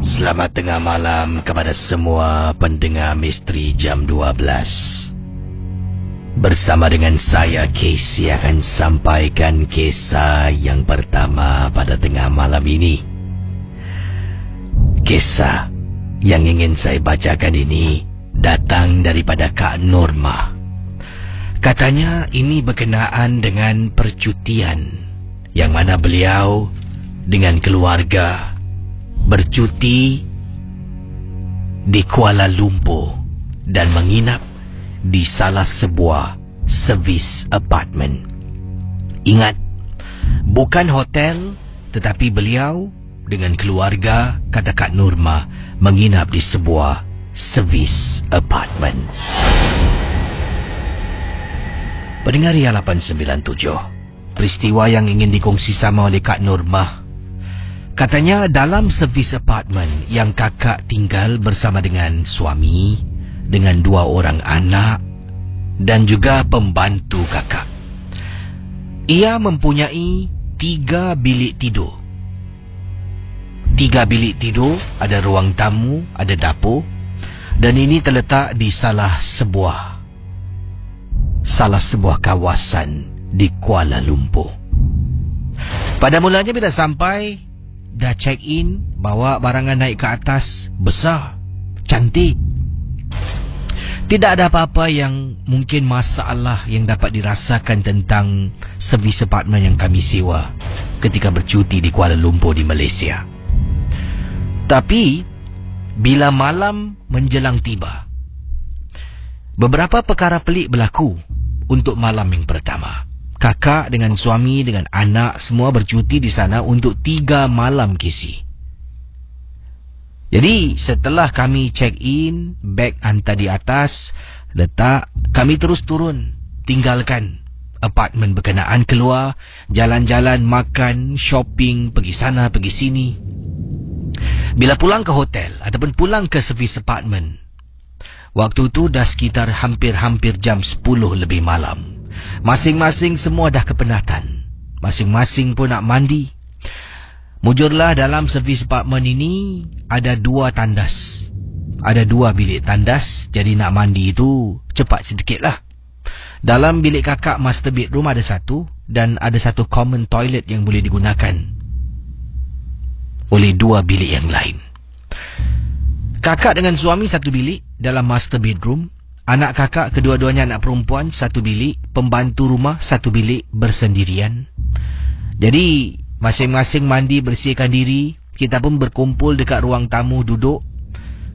Selamat tengah malam kepada semua pendengar Misteri Jam 12. Bersama dengan saya, Casey, akan sampaikan kisah yang pertama pada tengah malam ini. Kisah yang ingin saya bacakan ini datang daripada Kak Norma. Katanya ini berkenaan dengan percutian yang mana beliau dengan keluarga bercuti di Kuala Lumpur dan menginap di salah sebuah servis apartment. Ingat, bukan hotel, tetapi beliau dengan keluarga, kata Kak Norma, menginap di sebuah servis apartment. Pendengar Ria 897, peristiwa yang ingin dikongsi sama oleh Kak Norma. Katanya dalam servis apartmen yang kakak tinggal bersama dengan suami, dengan 2 orang anak dan juga pembantu kakak. Ia mempunyai 3 bilik tidur. 3 bilik tidur, ada ruang tamu, ada dapur, dan ini terletak di salah sebuah kawasan di Kuala Lumpur. Pada mulanya bila sampai, dah check in, bawa barangan naik ke atas, besar, cantik. Tidak ada apa-apa yang mungkin masalah yang dapat dirasakan tentang servis apartmen yang kami sewa ketika bercuti di Kuala Lumpur di Malaysia. Tapi bila malam menjelang tiba, beberapa perkara pelik berlaku untuk malam yang pertama. Kakak dengan suami dengan anak semua bercuti di sana untuk 3 malam, Casey. Jadi setelah kami check in, beg hantar di atas, letak, kami terus turun, tinggalkan apartmen berkenaan, keluar, jalan-jalan, makan, shopping, pergi sana, pergi sini. Bila pulang ke hotel ataupun pulang ke servis apartmen, waktu itu dah sekitar hampir jam 10 lebih malam. Masing-masing semua dah kepenatan. Masing-masing pun nak mandi. Mujurlah dalam servis apartmen ini ada 2 tandas. Ada 2 bilik tandas. Jadi nak mandi itu cepat sedikit lah. Dalam bilik kakak master bedroom ada 1, dan ada 1 common toilet yang boleh digunakan oleh 2 bilik yang lain. Kakak dengan suami 1 bilik dalam master bedroom. Anak kakak kedua-duanya anak perempuan 1 bilik, pembantu rumah 1 bilik bersendirian. Jadi masing-masing mandi, bersihkan diri. Kita pun berkumpul dekat ruang tamu, duduk.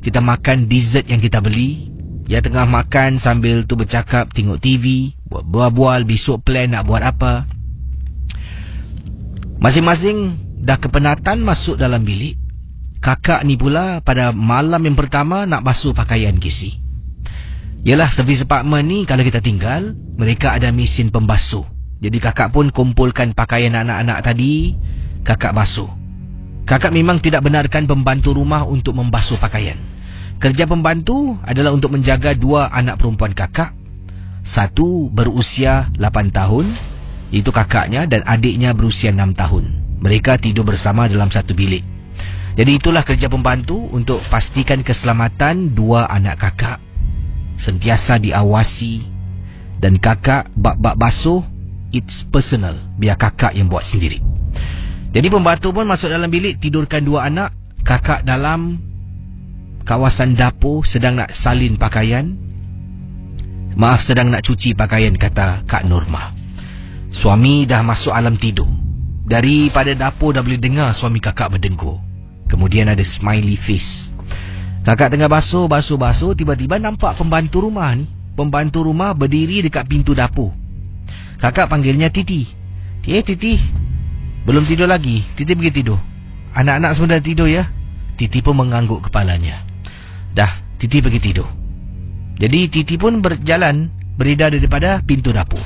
Kita makan dessert yang kita beli. Ya, tengah makan sambil tu bercakap, tengok TV, buat-bual besok plan nak buat apa. Masing-masing dah kepenatan masuk dalam bilik. Kakak ni pula pada malam yang pertama nak basuh pakaian, Casey. Yalah, servis apartmen ni kalau kita tinggal, mereka ada mesin pembasuh. Jadi kakak pun kumpulkan pakaian anak-anak tadi, kakak basuh. Kakak memang tidak benarkan pembantu rumah untuk membasuh pakaian. Kerja pembantu adalah untuk menjaga 2 anak perempuan kakak. 1 berusia 8 tahun, itu kakaknya, dan adiknya berusia 6 tahun. Mereka tidur bersama dalam 1 bilik. Jadi itulah kerja pembantu untuk pastikan keselamatan 2 anak kakak. Sentiasa diawasi, dan kakak bab-bab basuh, it's personal, biar kakak yang buat sendiri. Jadi pembantu pun masuk dalam bilik, tidurkan 2 anak. Kakak dalam kawasan dapur sedang nak salin pakaian. Maaf, sedang nak cuci pakaian, kata Kak Norma. Suami dah masuk alam tidur. Daripada dapur dah boleh dengar suami kakak berdengkur. Kemudian ada smiley face. Kakak tengah basuh, tiba-tiba nampak pembantu rumah ni. Pembantu rumah berdiri dekat pintu dapur. Kakak panggilnya Titi. Titi, belum tidur lagi? Titi pergi tidur. Anak-anak semua dah tidur ya? Titi pun mengangguk kepalanya. Dah, Titi pergi tidur. Jadi Titi pun berjalan, beredar daripada pintu dapur.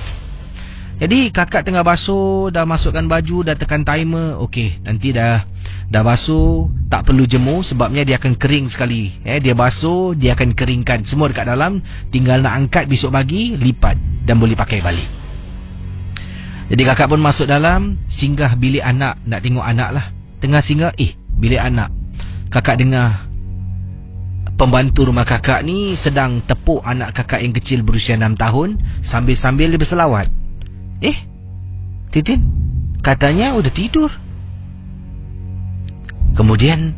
Jadi kakak tengah basuh, dah masukkan baju, dah tekan timer. Okey, nanti dah basuh, tak perlu jemur sebabnya dia akan kering sekali. Dia basuh, dia akan keringkan semua dekat dalam, tinggal nak angkat besok pagi, lipat dan boleh pakai balik. Jadi kakak pun masuk dalam, singgah bilik anak, nak tengok anak lah. Tengah singgah, bilik anak. Kakak dengar pembantu rumah kakak ni sedang tepuk anak kakak yang kecil berusia 6 tahun sambil-sambil dia berselawat. Titin, katanya udah tidur. Kemudian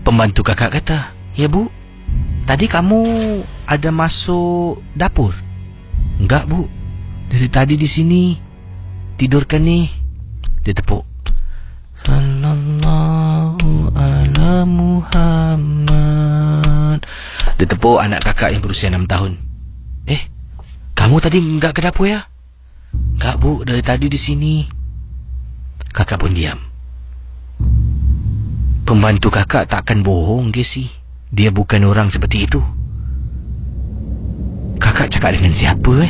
pembantu kakak kata, "Ya bu, tadi kamu ada masuk dapur?" "Enggak bu, dari tadi di sini. Tidur kan nih." Dia tepuk. Sallallahu ala Muhammad. Dia tepuk anak kakak yang berusia 6 tahun. Kamu tadi enggak ke dapur ya?" "Enggak bu, dari tadi di sini." Kakak pun diam. Pembantu kakak takkan bohong ke sih. Dia bukan orang seperti itu. Kakak cakap dengan siapa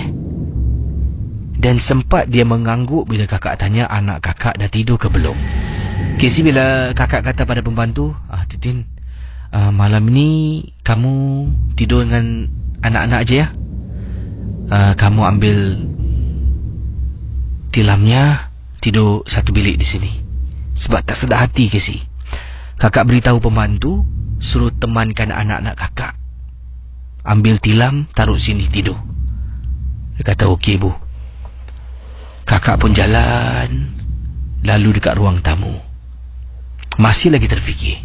Dan sempat dia mengangguk bila kakak tanya anak kakak dah tidur ke belum. Casey bila kakak kata pada pembantu, Titin, malam ni kamu tidur dengan anak-anak aja ya. Kamu ambil tilamnya, tidur satu bilik di sini. Sebab tak sedar hati Casey. Kakak beritahu pembantu suruh temankan anak-anak kakak. Ambil tilam, taruh sini tidur. Dia kata okey bu. Kakak pun jalan, lalu dekat ruang tamu. Masih lagi terfikir.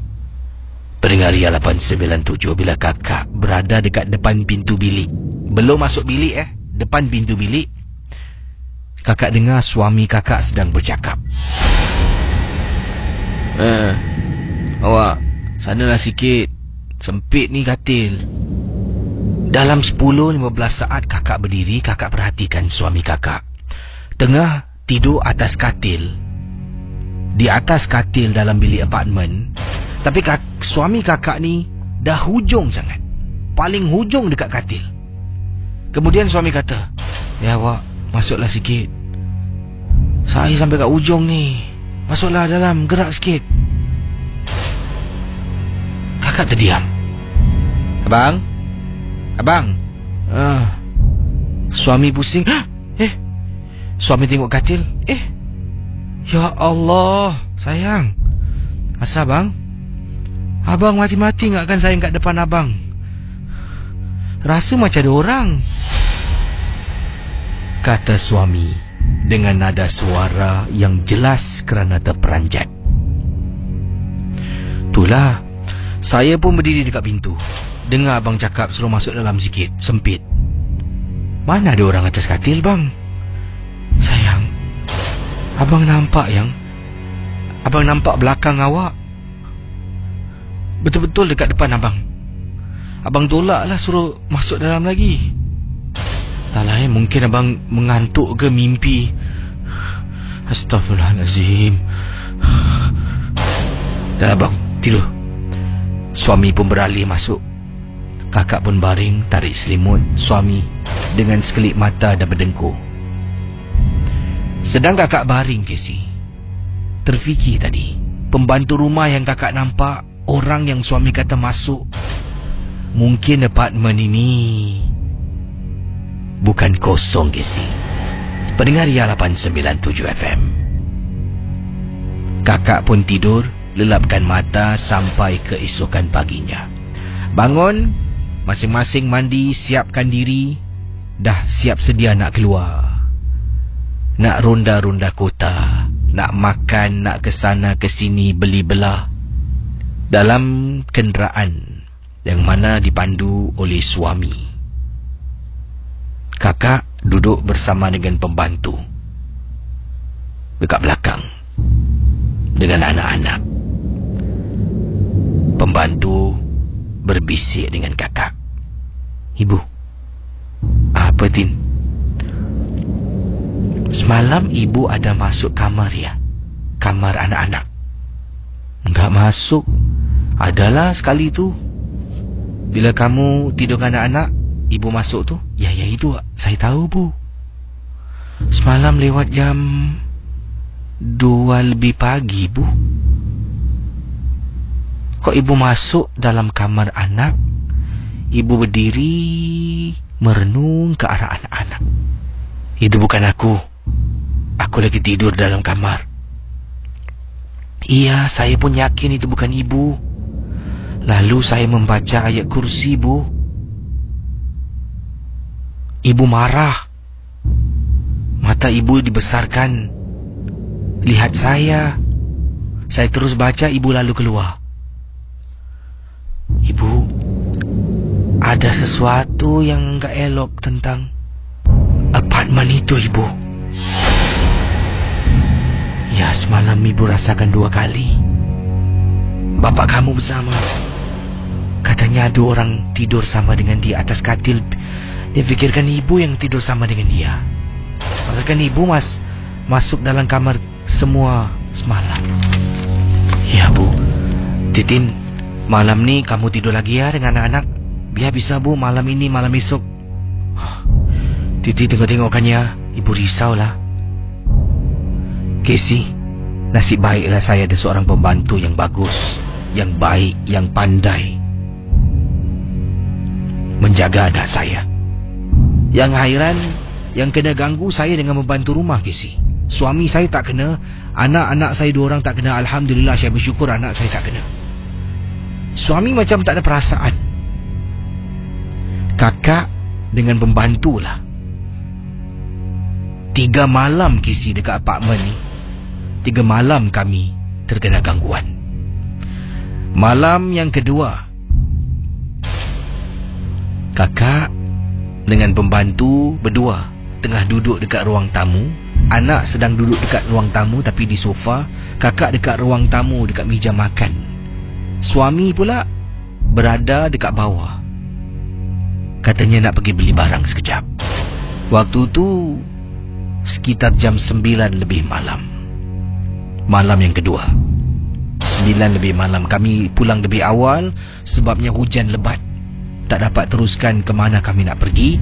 Pendengar Ria 897 bila kakak berada dekat depan pintu bilik. Belum masuk bilik depan pintu bilik. Kakak dengar suami kakak sedang bercakap. Awak, sanalah sikit. Sempit ni katil. Dalam 10-15 saat kakak berdiri, kakak perhatikan suami kakak tengah tidur atas katil. Di atas katil dalam bilik apartmen. Tapi suami kakak ni dah hujung sangat. Paling hujung dekat katil. Kemudian suami kata, "Ya awak, masuklah sikit. Saya sampai kat hujung ni. Masuklah dalam, gerak sikit." Kakak terdiam. Abang? Suami pusing. Suami tengok katil. Ya Allah, sayang. Asal bang? Abang mati-mati ingatkan saya kat depan abang. Rasa macam ada orang, kata suami dengan nada suara yang jelas kerana terperanjat. Itulah, saya pun berdiri dekat pintu. Dengar abang cakap suruh masuk dalam sikit, sempit. Mana ada orang atas katil bang? Sayang, abang nampak abang nampak belakang awak. Betul-betul dekat depan abang. Abang tolaklah suruh masuk dalam lagi. Taklah mungkin abang mengantuk ke mimpi. Astaghfirullahalazim. Dan abang tidur. Suami pun beralih masuk. Kakak pun baring tarik selimut suami dengan sekelip mata dan berdengkur. Sedang kakak baring Casey, terfikir tadi pembantu rumah yang kakak nampak, orang yang suami kata masuk. Mungkin apartmen ini bukan kosong Casey. Pendengar Ria 897 FM. Kakak pun tidur, lelapkan mata sampai keesokan paginya. Bangun, masing-masing mandi, siapkan diri. Dah siap sedia nak keluar, nak ronda-ronda kota, nak makan, nak ke sana ke sini, beli belah. Dalam kenderaan yang mana dipandu oleh suami. Kakak duduk bersama dengan pembantu dekat belakang dengan anak-anak. Pembantu berbisik dengan kakak. Ibu, apa Tin? Semalam ibu ada masuk kamar ya? Kamar anak-anak? Enggak masuk. Adalah sekali tu. Bila kamu tidur dengan anak-anak, ibu masuk tu. Ya itu saya tahu bu. Semalam lewat jam 2 lebih pagi bu. Kok ibu masuk dalam kamar anak? Ibu berdiri merenung ke arah anak-anak. Itu bukan aku. Aku lagi tidur dalam kamar. Iya, saya pun yakin itu bukan ibu. Lalu saya membaca ayat kursi, Bu. Ibu marah. Mata ibu dibesarkan. Lihat saya. Saya terus baca, ibu lalu keluar. Ibu, ada sesuatu yang enggak elok tentang apartemen itu, Ibu. Ya, semalam ibu rasakan 2 kali. Bapak kamu bersama. Katanya ada orang tidur sama dengan dia atas katil. Dia fikirkan ibu yang tidur sama dengan dia. Maksudkan ibu masuk dalam kamar semua semalam. Ya, Bu. Titin, malam ni kamu tidur lagi ya dengan anak-anak. Biar bisa, Bu, malam ini, malam esok. Titi tengok-tengokkannya. Ibu risaulah. Casey, nasib baiklah saya ada seorang pembantu yang bagus, yang baik, yang pandai menjaga anak saya. Yang hairan, yang kena ganggu saya dengan membantu rumah, Casey. Suami saya tak kena, anak-anak saya 2 orang tak kena. Alhamdulillah, saya bersyukur anak saya tak kena. Suami macam tak ada perasaan. Kakak dengan pembantu lah. 3 malam Casey dekat apartmen ni. 3 malam kami terkena gangguan. Malam yang kedua, kakak dengan pembantu berdua tengah duduk dekat ruang tamu. Anak sedang duduk dekat ruang tamu tapi di sofa. Kakak dekat ruang tamu dekat meja makan. Suami pula berada dekat bawah. Katanya nak pergi beli barang sekejap. Waktu tu sekitar jam 9 lebih malam. Malam yang kedua, 9 lebih malam. Kami pulang lebih awal sebabnya hujan lebat. Tak dapat teruskan ke mana kami nak pergi.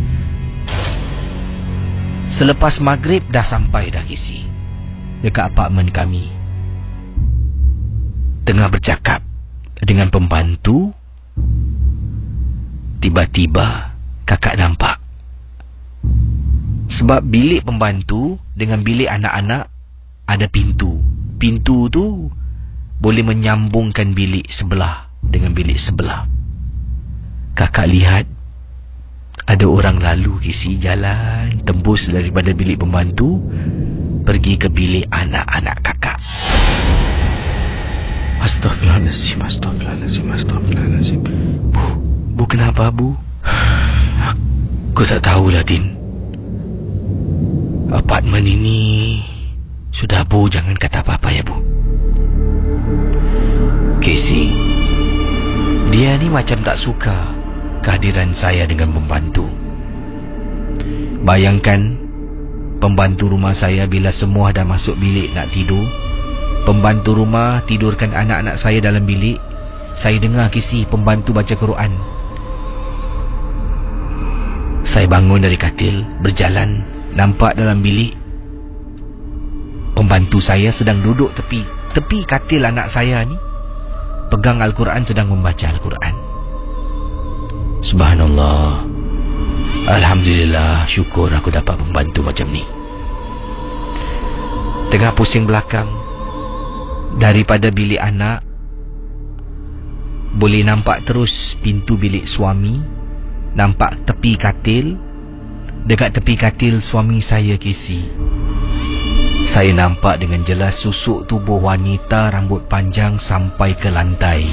Selepas maghrib dah sampai dah, Casey, dekat apartmen kami. Tengah bercakap dengan pembantu, tiba-tiba kakak nampak. Sebab bilik pembantu dengan bilik anak-anak ada pintu. Pintu tu boleh menyambungkan bilik sebelah dengan bilik sebelah. Kakak lihat ada orang lalu, Casey, jalan tembus daripada bilik pembantu pergi ke bilik anak-anak kakak. Astaghfirullahaladzim, astaghfirullahaladzim, astaghfirullahaladzim. Bu kenapa, Bu? Aku tak tahulah, Tin. Apartmen ini sudah, Bu, jangan kata apa-apa ya, Bu. Casey, dia ni macam tak suka kehadiran saya dengan pembantu. Bayangkan pembantu rumah saya bila semua dah masuk bilik nak tidur, pembantu rumah tidurkan anak-anak saya dalam bilik. Saya dengar, Casey, pembantu baca Quran. Saya bangun dari katil, berjalan, nampak dalam bilik pembantu saya sedang duduk tepi katil anak saya ni, pegang Al-Quran, sedang membaca Al-Quran. Subhanallah. Alhamdulillah, syukur aku dapat pembantu macam ni. Tengah pusing belakang, daripada bilik anak boleh nampak terus pintu bilik suami, nampak tepi katil. Dekat tepi katil suami saya, Casey, saya nampak dengan jelas susuk tubuh wanita rambut panjang sampai ke lantai.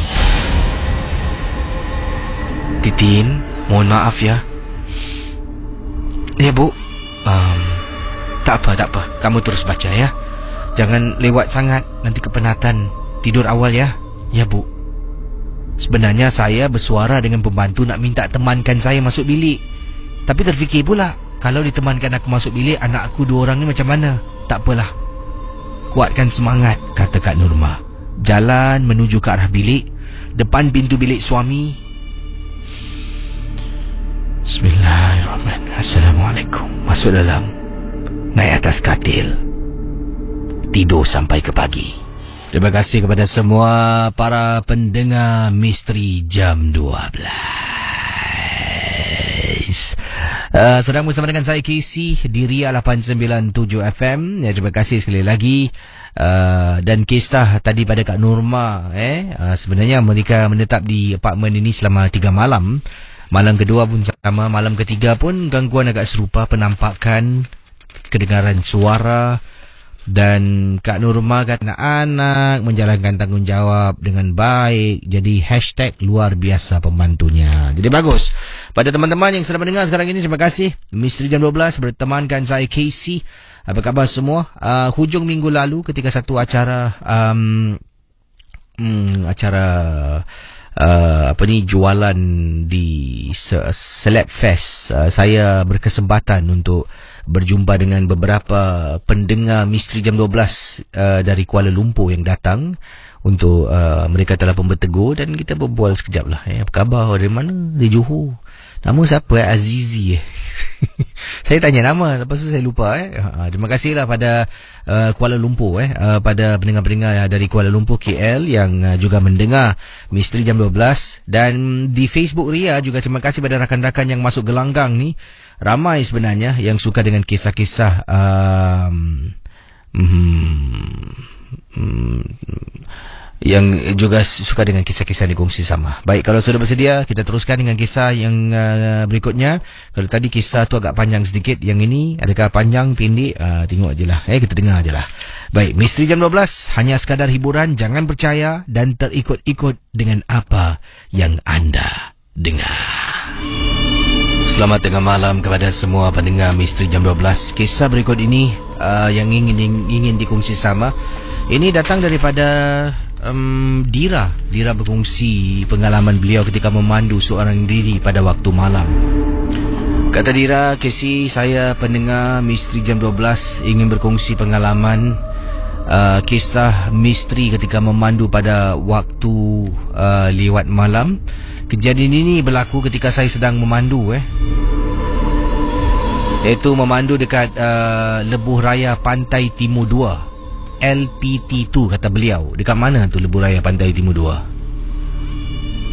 Titin, mohon maaf ya. Ya, Bu. Tak apa. Kamu terus baca ya. Jangan lewat sangat, nanti kepenatan. Tidur awal ya. Ya, Bu. Sebenarnya saya bersuara dengan pembantu nak minta temankan saya masuk bilik. Tapi terfikir pula, kalau ditemankan aku masuk bilik, anak aku 2 orang ni macam mana? Tak apalah. Kuatkan semangat, kata Kak Nurma. Jalan menuju ke arah bilik. Depan pintu bilik suami, Bismillahirrahmanirrahim. Assalamualaikum. Masuk dalam, naik atas katil, tidur sampai ke pagi. Terima kasih kepada semua para pendengar Misteri Jam 12. Sedang bersama dengan saya Casey di Ria 897 FM. Ya, terima kasih sekali lagi. Dan kisah tadi pada Kak Nurma, sebenarnya mereka menetap di apartmen ini selama 3 malam. Malam kedua pun sama, malam ketiga pun gangguan agak serupa, penampakan, kedengaran suara. Dan Kak Nurma kata anak menjalankan tanggungjawab dengan baik. Jadi hashtag luar biasa pembantunya. Jadi bagus. Pada teman-teman yang sedang mendengar sekarang ini, terima kasih. Misteri Jam 12 bertemankan saya Casey. Apa khabar semua? Hujung minggu lalu ketika satu acara jualan di Celeb Fest, saya berkesempatan untuk berjumpa dengan beberapa pendengar Misteri Jam 12 dari Kuala Lumpur yang datang untuk mereka telah pun bertegur dan kita berbual sekejap lah. Apa khabar? Dari mana? Dari Johor. Nama siapa? Azizi. Saya tanya nama, lepas tu saya lupa. Terima kasihlah pada Kuala Lumpur, pada pendengar-pendengar dari Kuala Lumpur KL yang juga mendengar Misteri Jam 12. Dan di Facebook Ria juga terima kasih pada rakan-rakan yang masuk gelanggang ni. Ramai sebenarnya yang suka dengan kisah-kisah yang juga suka dengan kisah-kisah dikongsi sama. Baik, kalau sudah bersedia, kita teruskan dengan kisah yang berikutnya. Kalau tadi kisah tu agak panjang sedikit, yang ini adakah panjang, pendek? Tengok je lah, kita dengar je lah. Baik, Misteri Jam 12 hanya sekadar hiburan. Jangan percaya dan terikut-ikut dengan apa yang anda dengar. Selamat tengah malam kepada semua pendengar Misteri Jam 12. Kisah berikut ini yang ingin dikongsi sama. Ini datang daripada Dira. Dira berkongsi pengalaman beliau ketika memandu seorang diri pada waktu malam. Kata Dira, Casey, saya pendengar Misteri Jam 12 ingin berkongsi pengalaman kisah misteri ketika memandu pada waktu lewat malam. Kejadian ini berlaku ketika saya sedang memandu, iaitu memandu dekat Lebuh Raya Pantai Timur 2, LPT2 kata beliau. Dekat mana tu Lebuh Raya Pantai Timur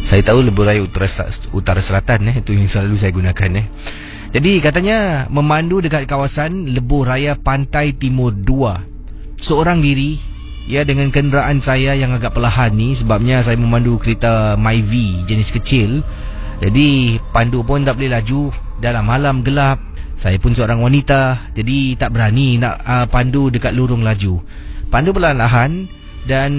2? Saya tahu Lebuh Raya Utara Selatan, itu yang selalu saya gunakan. Jadi katanya memandu dekat kawasan Lebuh Raya Pantai Timur 2 seorang diri, dengan kenderaan saya yang agak perlahan ni, sebabnya saya memandu kereta Myvi jenis kecil. Jadi pandu pun tak boleh laju dalam malam gelap. Saya pun seorang wanita, jadi tak berani nak pandu dekat lorong laju. Pandu perlahan-lahan, dan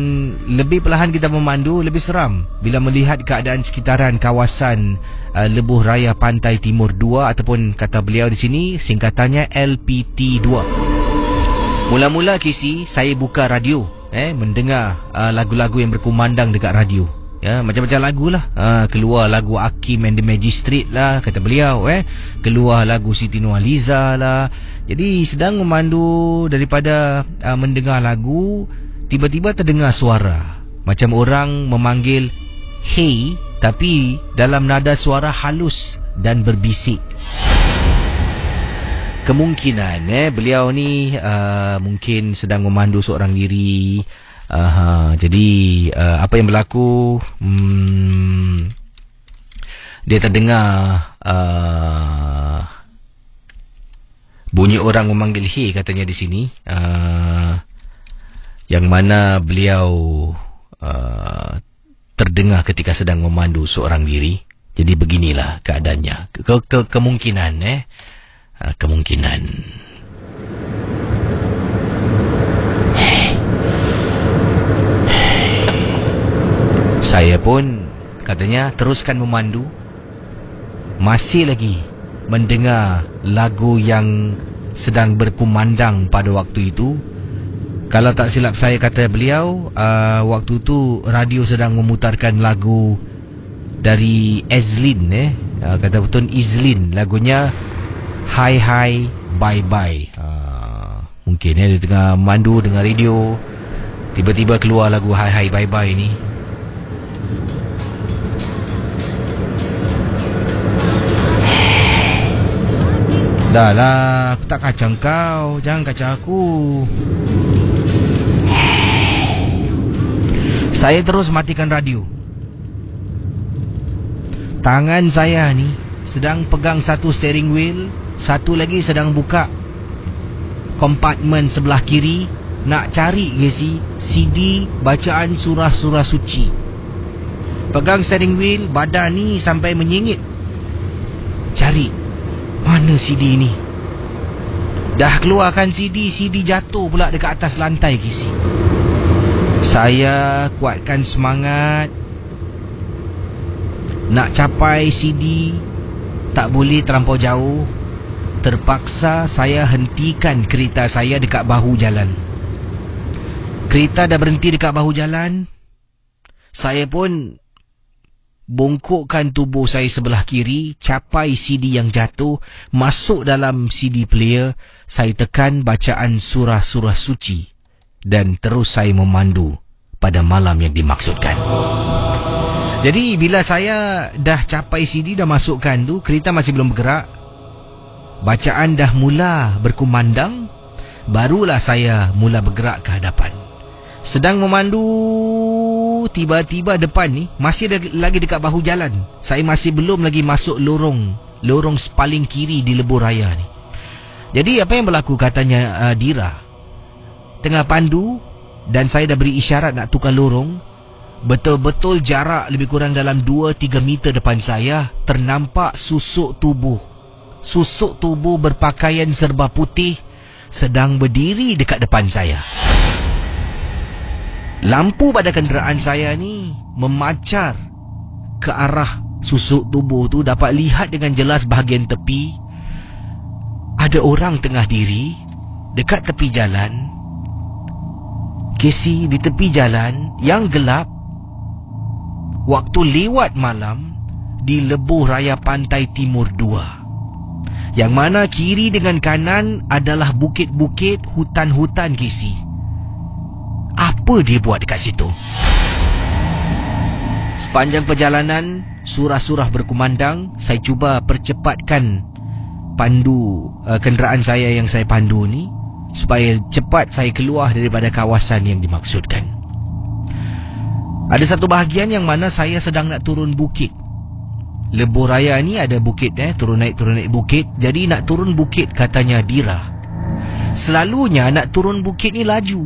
lebih perlahan kita memandu, lebih seram bila melihat keadaan sekitaran kawasan Lebuh Raya Pantai Timur 2, ataupun kata beliau di sini singkatannya LPT2. Mula-mula Casey, saya buka radio, mendengar lagu-lagu yang berkumandang dekat radio. Macam-macam lagu lah. Keluar lagu Hakim and the Magistrate lah, kata beliau. Keluar lagu Siti Nurhaliza lah. Jadi sedang memandu, daripada mendengar lagu, tiba-tiba terdengar suara macam orang memanggil hey, tapi dalam nada suara halus dan berbisik. Kemungkinan beliau ni mungkin sedang memandu seorang diri. Jadi apa yang berlaku, dia terdengar bunyi orang memanggil hey, katanya di sini, yang mana beliau terdengar ketika sedang memandu seorang diri. Jadi beginilah keadaannya. Kemungkinan kemungkinan. Saya pun katanya teruskan memandu, masih lagi mendengar lagu yang sedang berkumandang pada waktu itu. Kalau tak silap saya, kata beliau, waktu tu radio sedang memutarkan lagu dari Ezlin, kata betul Izlin, lagunya Hai Hai Bye Bye. Mungkin dia tengah mandu dengan radio, tiba-tiba keluar lagu Hai Hai Bye Bye ni. Dah lah, aku tak kacau kau, jangan kacau aku. Saya terus matikan radio. Tangan saya ni sedang pegang satu steering wheel, satu lagi sedang buka kompartmen sebelah kiri nak cari CD bacaan surah-surah suci. Pegang steering wheel, badan ni sampai menyengit. Cari mana CD ni. Dah keluarkan CD jatuh pula dekat atas lantai kisi. Saya kuatkan semangat nak capai CD, tak boleh terlampau jauh. Terpaksa saya hentikan kereta saya dekat bahu jalan. Kereta dah berhenti dekat bahu jalan. Saya pun bongkokkan tubuh saya sebelah kiri, capai CD yang jatuh, masuk dalam CD player. Saya tekan bacaan surah-surah suci dan terus saya memandu pada malam yang dimaksudkan. Jadi bila saya dah capai CD, dah masukkan tu, kereta masih belum bergerak, bacaan dah mula berkumandang, barulah saya mula bergerak ke hadapan. Sedang memandu, tiba-tiba depan ni masih lagi dekat bahu jalan. Saya masih belum lagi masuk lorong paling kiri di lebuh raya ni. Jadi apa yang berlaku, katanya Dira, tengah pandu dan saya dah beri isyarat nak tukar lorong. Betul-betul jarak lebih kurang dalam 2-3 meter depan saya ternampak susuk tubuh berpakaian serba putih sedang berdiri dekat depan saya. Lampu pada kenderaan saya ni memancar ke arah susuk tubuh tu. Dapat lihat dengan jelas bahagian tepi ada orang tengah diri dekat tepi jalan. Kesi, di tepi jalan yang gelap, waktu lewat malam di lebuh raya Pantai Timur 2, yang mana kiri dengan kanan adalah bukit-bukit, hutan-hutan, Kesi. Apa dia buat dekat situ? Sepanjang perjalanan, surah-surah berkumandang. Saya cuba percepatkan pandu kenderaan saya yang saya pandu ni, supaya cepat saya keluar daripada kawasan yang dimaksudkan. Ada satu bahagian yang mana saya sedang nak turun bukit. Lebuh raya ni ada bukit, turun naik bukit. Jadi nak turun bukit, katanya Dira, selalunya nak turun bukit ni laju.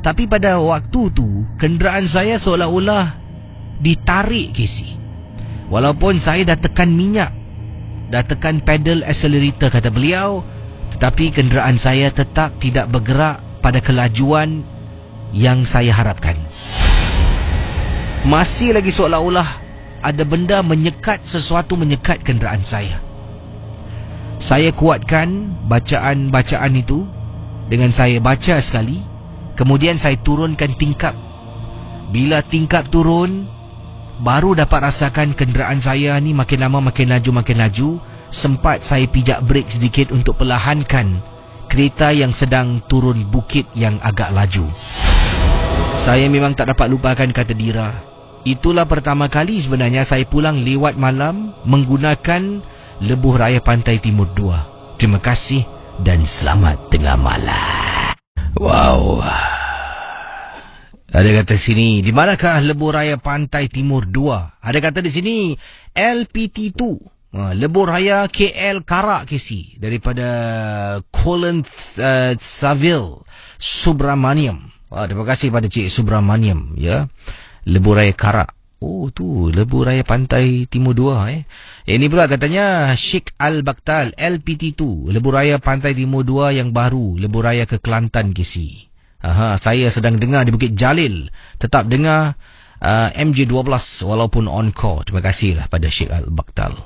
Tapi pada waktu tu kenderaan saya seolah-olah ditarik, Kesi. Walaupun saya dah tekan minyak, dah tekan pedal accelerator, kata beliau, tetapi kenderaan saya tetap tidak bergerak pada kelajuan yang saya harapkan. Masih lagi seolah-olah ada benda menyekat, sesuatu menyekat kenderaan saya. Saya kuatkan bacaan-bacaan itu dengan saya baca sekali. Kemudian saya turunkan tingkap. Bila tingkap turun, baru dapat rasakan kenderaan saya ni makin lama makin laju. Sempat saya pijak brek sedikit untuk perlahankan kereta yang sedang turun bukit yang agak laju. Saya memang tak dapat lupakan, kata Dira. Itulah pertama kali sebenarnya saya pulang lewat malam menggunakan lebuh raya Pantai Timur 2. Terima kasih dan selamat tengah malam. Wow. Ada kata sini, di manakah lebuh raya Pantai Timur 2? Ada kata di sini LPT2. Lebuh raya KL Karak, Kesi, daripada Colin Saville Subramaniam. Terima kasih pada Cik Subramaniam, ya. Lebuh raya Karak. Oh tu, lebuh raya Pantai Timur 2. Ini pula katanya Sheikh Al-Baktal LPT2, lebuh raya Pantai Timur 2 yang baru, lebuh raya ke Kelantan, Kesi. Saya sedang dengar di Bukit Jalil. Tetap dengar MJ12 walaupun on call. Terima kasihlah pada Sheikh Al-Baktal.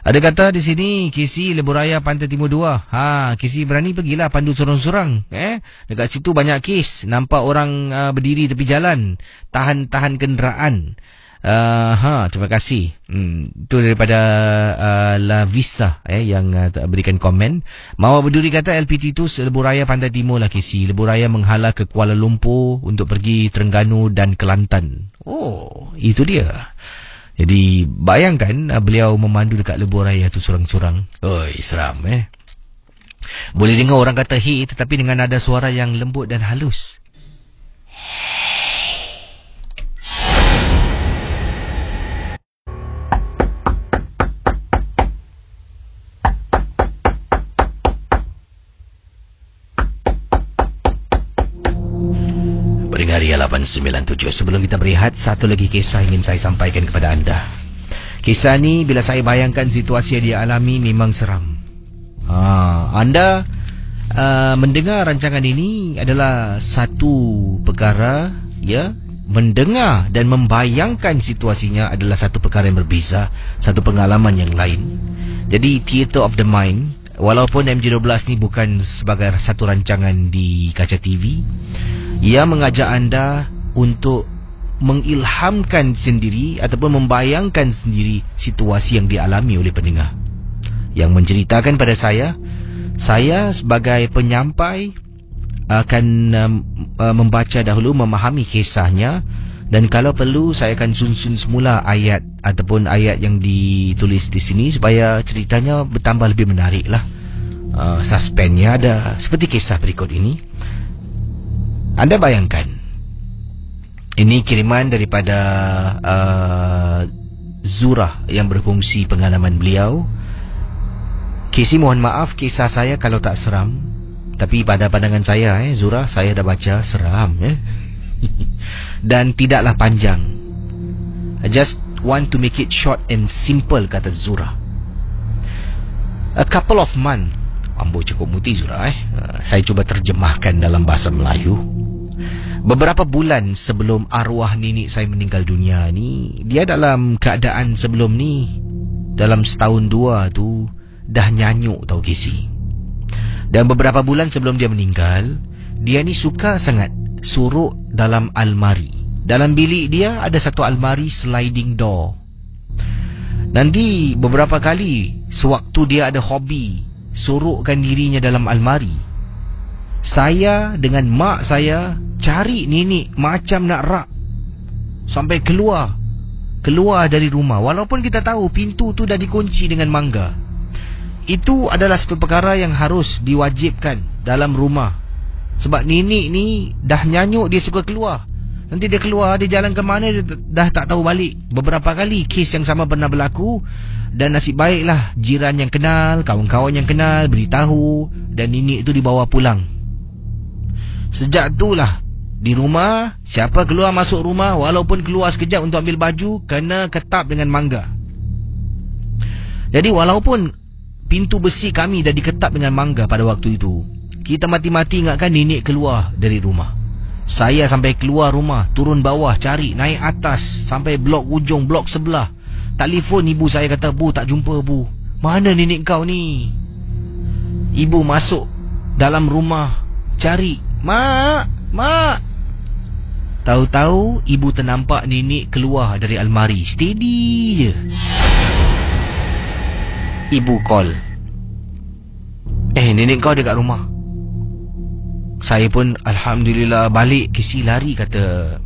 Ada kata di sini, Kesi, lebuh raya Pantai Timur 2. Kesi berani pergilah pandu sorang-sorang. Dekat situ banyak kes. Nampak orang berdiri tepi jalan, tahan kenderaan. Terima kasih. Itu daripada La Vista yang berikan komen. Mawar Berduri kata LPT itu lebuh raya Pantai Timur lah, Kesi. Lebuh raya menghala ke Kuala Lumpur untuk pergi Terengganu dan Kelantan. Oh, itu dia. Jadi bayangkan beliau memandu dekat lebuh raya tu sorang-sorang. Oi, seram. Boleh dengar orang kata hey, tetapi dengan nada suara yang lembut dan halus. Sunaria 897. Sebelum kita berehat, satu lagi kisah ingin saya sampaikan kepada anda. Kisah ni bila saya bayangkan situasi yang dia alami memang seram. Anda mendengar rancangan ini adalah satu perkara, ya. Mendengar dan membayangkan situasinya adalah satu perkara yang berbeza, satu pengalaman yang lain. Jadi Theatre of the Mind, walaupun MJ12 ni bukan sebagai satu rancangan di kaca TV, ia mengajak anda untuk mengilhamkan sendiri ataupun membayangkan sendiri situasi yang dialami oleh pendengar. Yang menceritakan pada saya sebagai penyampai akan membaca dahulu, memahami kisahnya, dan kalau perlu saya akan susun semula ayat ataupun ayat yang ditulis di sini supaya ceritanya bertambah lebih menarik lah. Suspennya ada seperti kisah berikut ini. Anda bayangkan, ini kiriman daripada Zurah yang berkongsi pengalaman beliau. Casey, mohon maaf kisah saya kalau tak seram, tapi pada pandangan saya, Zurah, saya dah baca seram, dan tidaklah panjang. I just want to make it short and simple, kata Zurah. A couple of months, ambo cukup muti Zurah, saya cuba terjemahkan dalam bahasa Melayu. Beberapa bulan sebelum arwah nenek saya meninggal dunia ni, dia dalam keadaan sebelum ni, dalam setahun dua tu dah nyanyuk tau Casey. Dan beberapa bulan sebelum dia meninggal, dia ni suka sangat suruk dalam almari. Dalam bilik dia ada satu almari sliding door. Nanti beberapa kali sewaktu dia ada hobi surukkan dirinya dalam almari, saya dengan mak saya cari nenek macam nak rak sampai keluar dari rumah, walaupun kita tahu pintu tu dah dikunci dengan mangga. Itu adalah satu perkara yang harus diwajibkan dalam rumah. Sebab nenek ni dah nyanyuk, dia suka keluar. Nanti dia keluar, dia jalan ke mana, dia dah tak tahu balik. Beberapa kali kes yang sama pernah berlaku, dan nasib baiklah jiran yang kenal, kawan-kawan yang kenal beritahu, dan nenek tu dibawa pulang. Sejak itulah di rumah, siapa keluar masuk rumah, walaupun keluar sekejap untuk ambil baju, kena ketap dengan mangga. Jadi walaupun pintu besi kami dah diketap dengan mangga pada waktu itu, kita mati-mati ingatkan nenek keluar dari rumah. Saya sampai keluar rumah, turun bawah, cari, naik atas, sampai blok ujung, blok sebelah. Telefon ibu saya, kata, "Bu, tak jumpa bu. Mana nenek kau ni?" Ibu masuk dalam rumah, cari, Mak. Tahu-tahu ibu ternampak nenek keluar dari almari, steady je. Ibu call, nenek kau dekat rumah. Saya pun alhamdulillah balik, kisi lari, kata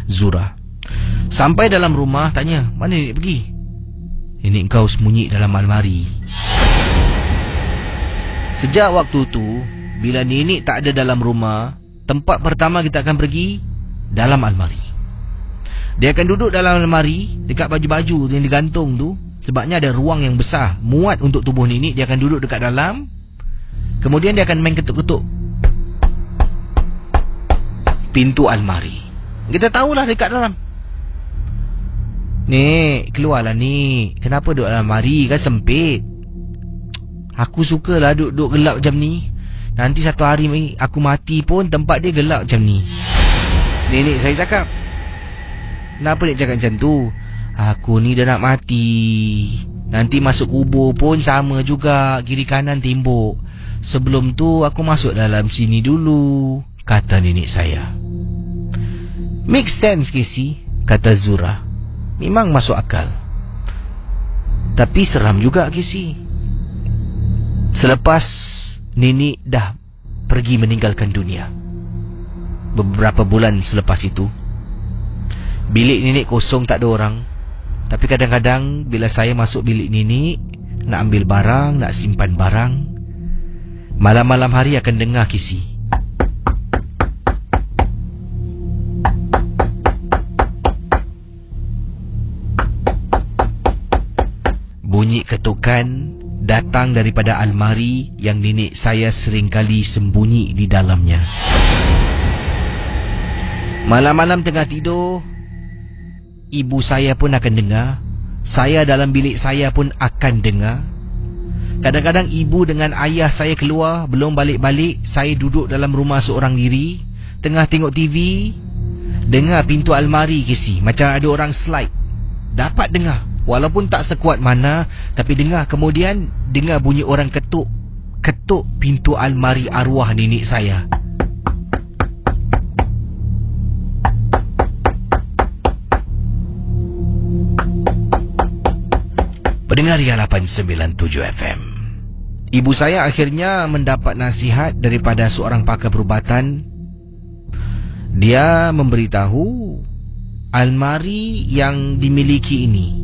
Zurah. Sampai dalam rumah, tanya, mana nenek pergi? Nenek kau sembunyi dalam almari. Sejak waktu tu, bila nenek tak ada dalam rumah, tempat pertama kita akan pergi dalam almari. Dia akan duduk dalam almari, dekat baju-baju yang digantung tu. Sebabnya ada ruang yang besar, muat untuk tubuh nenek. Dia akan duduk dekat dalam. Kemudian dia akan main ketuk-ketuk pintu almari. Kita tahulah dekat dalam. "Nek, keluarlah Nek. Kenapa duduk dalam almari? Kan sempit." "Aku sukalah duduk gelap macam ni. Nanti satu hari aku mati pun tempat dia gelap macam ni." Nenek saya cakap. "Kenapa Nek cakap macam tu?" "Aku ni dah nak mati. Nanti masuk kubur pun sama juga, kiri kanan tembok. Sebelum tu aku masuk dalam sini dulu," kata nenek saya. "Make sense Casey," kata Zurah. "Memang masuk akal. Tapi seram juga Casey." Selepas nenek dah pergi meninggalkan dunia, beberapa bulan selepas itu, bilik nenek kosong, tak ada orang. Tapi kadang-kadang bila saya masuk bilik nenek, nak ambil barang, nak simpan barang, malam-malam hari akan dengar Casey. Bunyi ketukan datang daripada almari yang nenek saya seringkali sembunyi di dalamnya. Malam-malam tengah tidur, ibu saya pun akan dengar. Saya dalam bilik saya pun akan dengar. Kadang-kadang ibu dengan ayah saya keluar, belum balik-balik. Saya duduk dalam rumah seorang diri, tengah tengok TV, dengar pintu almari kisi, macam ada orang slide. Dapat dengar, walaupun tak sekuat mana, tapi dengar. Kemudian dengar bunyi orang ketuk pintu almari arwah nenek saya. Pendengar Ria 897 FM. Ibu saya akhirnya mendapat nasihat daripada seorang pakar perubatan. Dia memberitahu almari yang dimiliki ini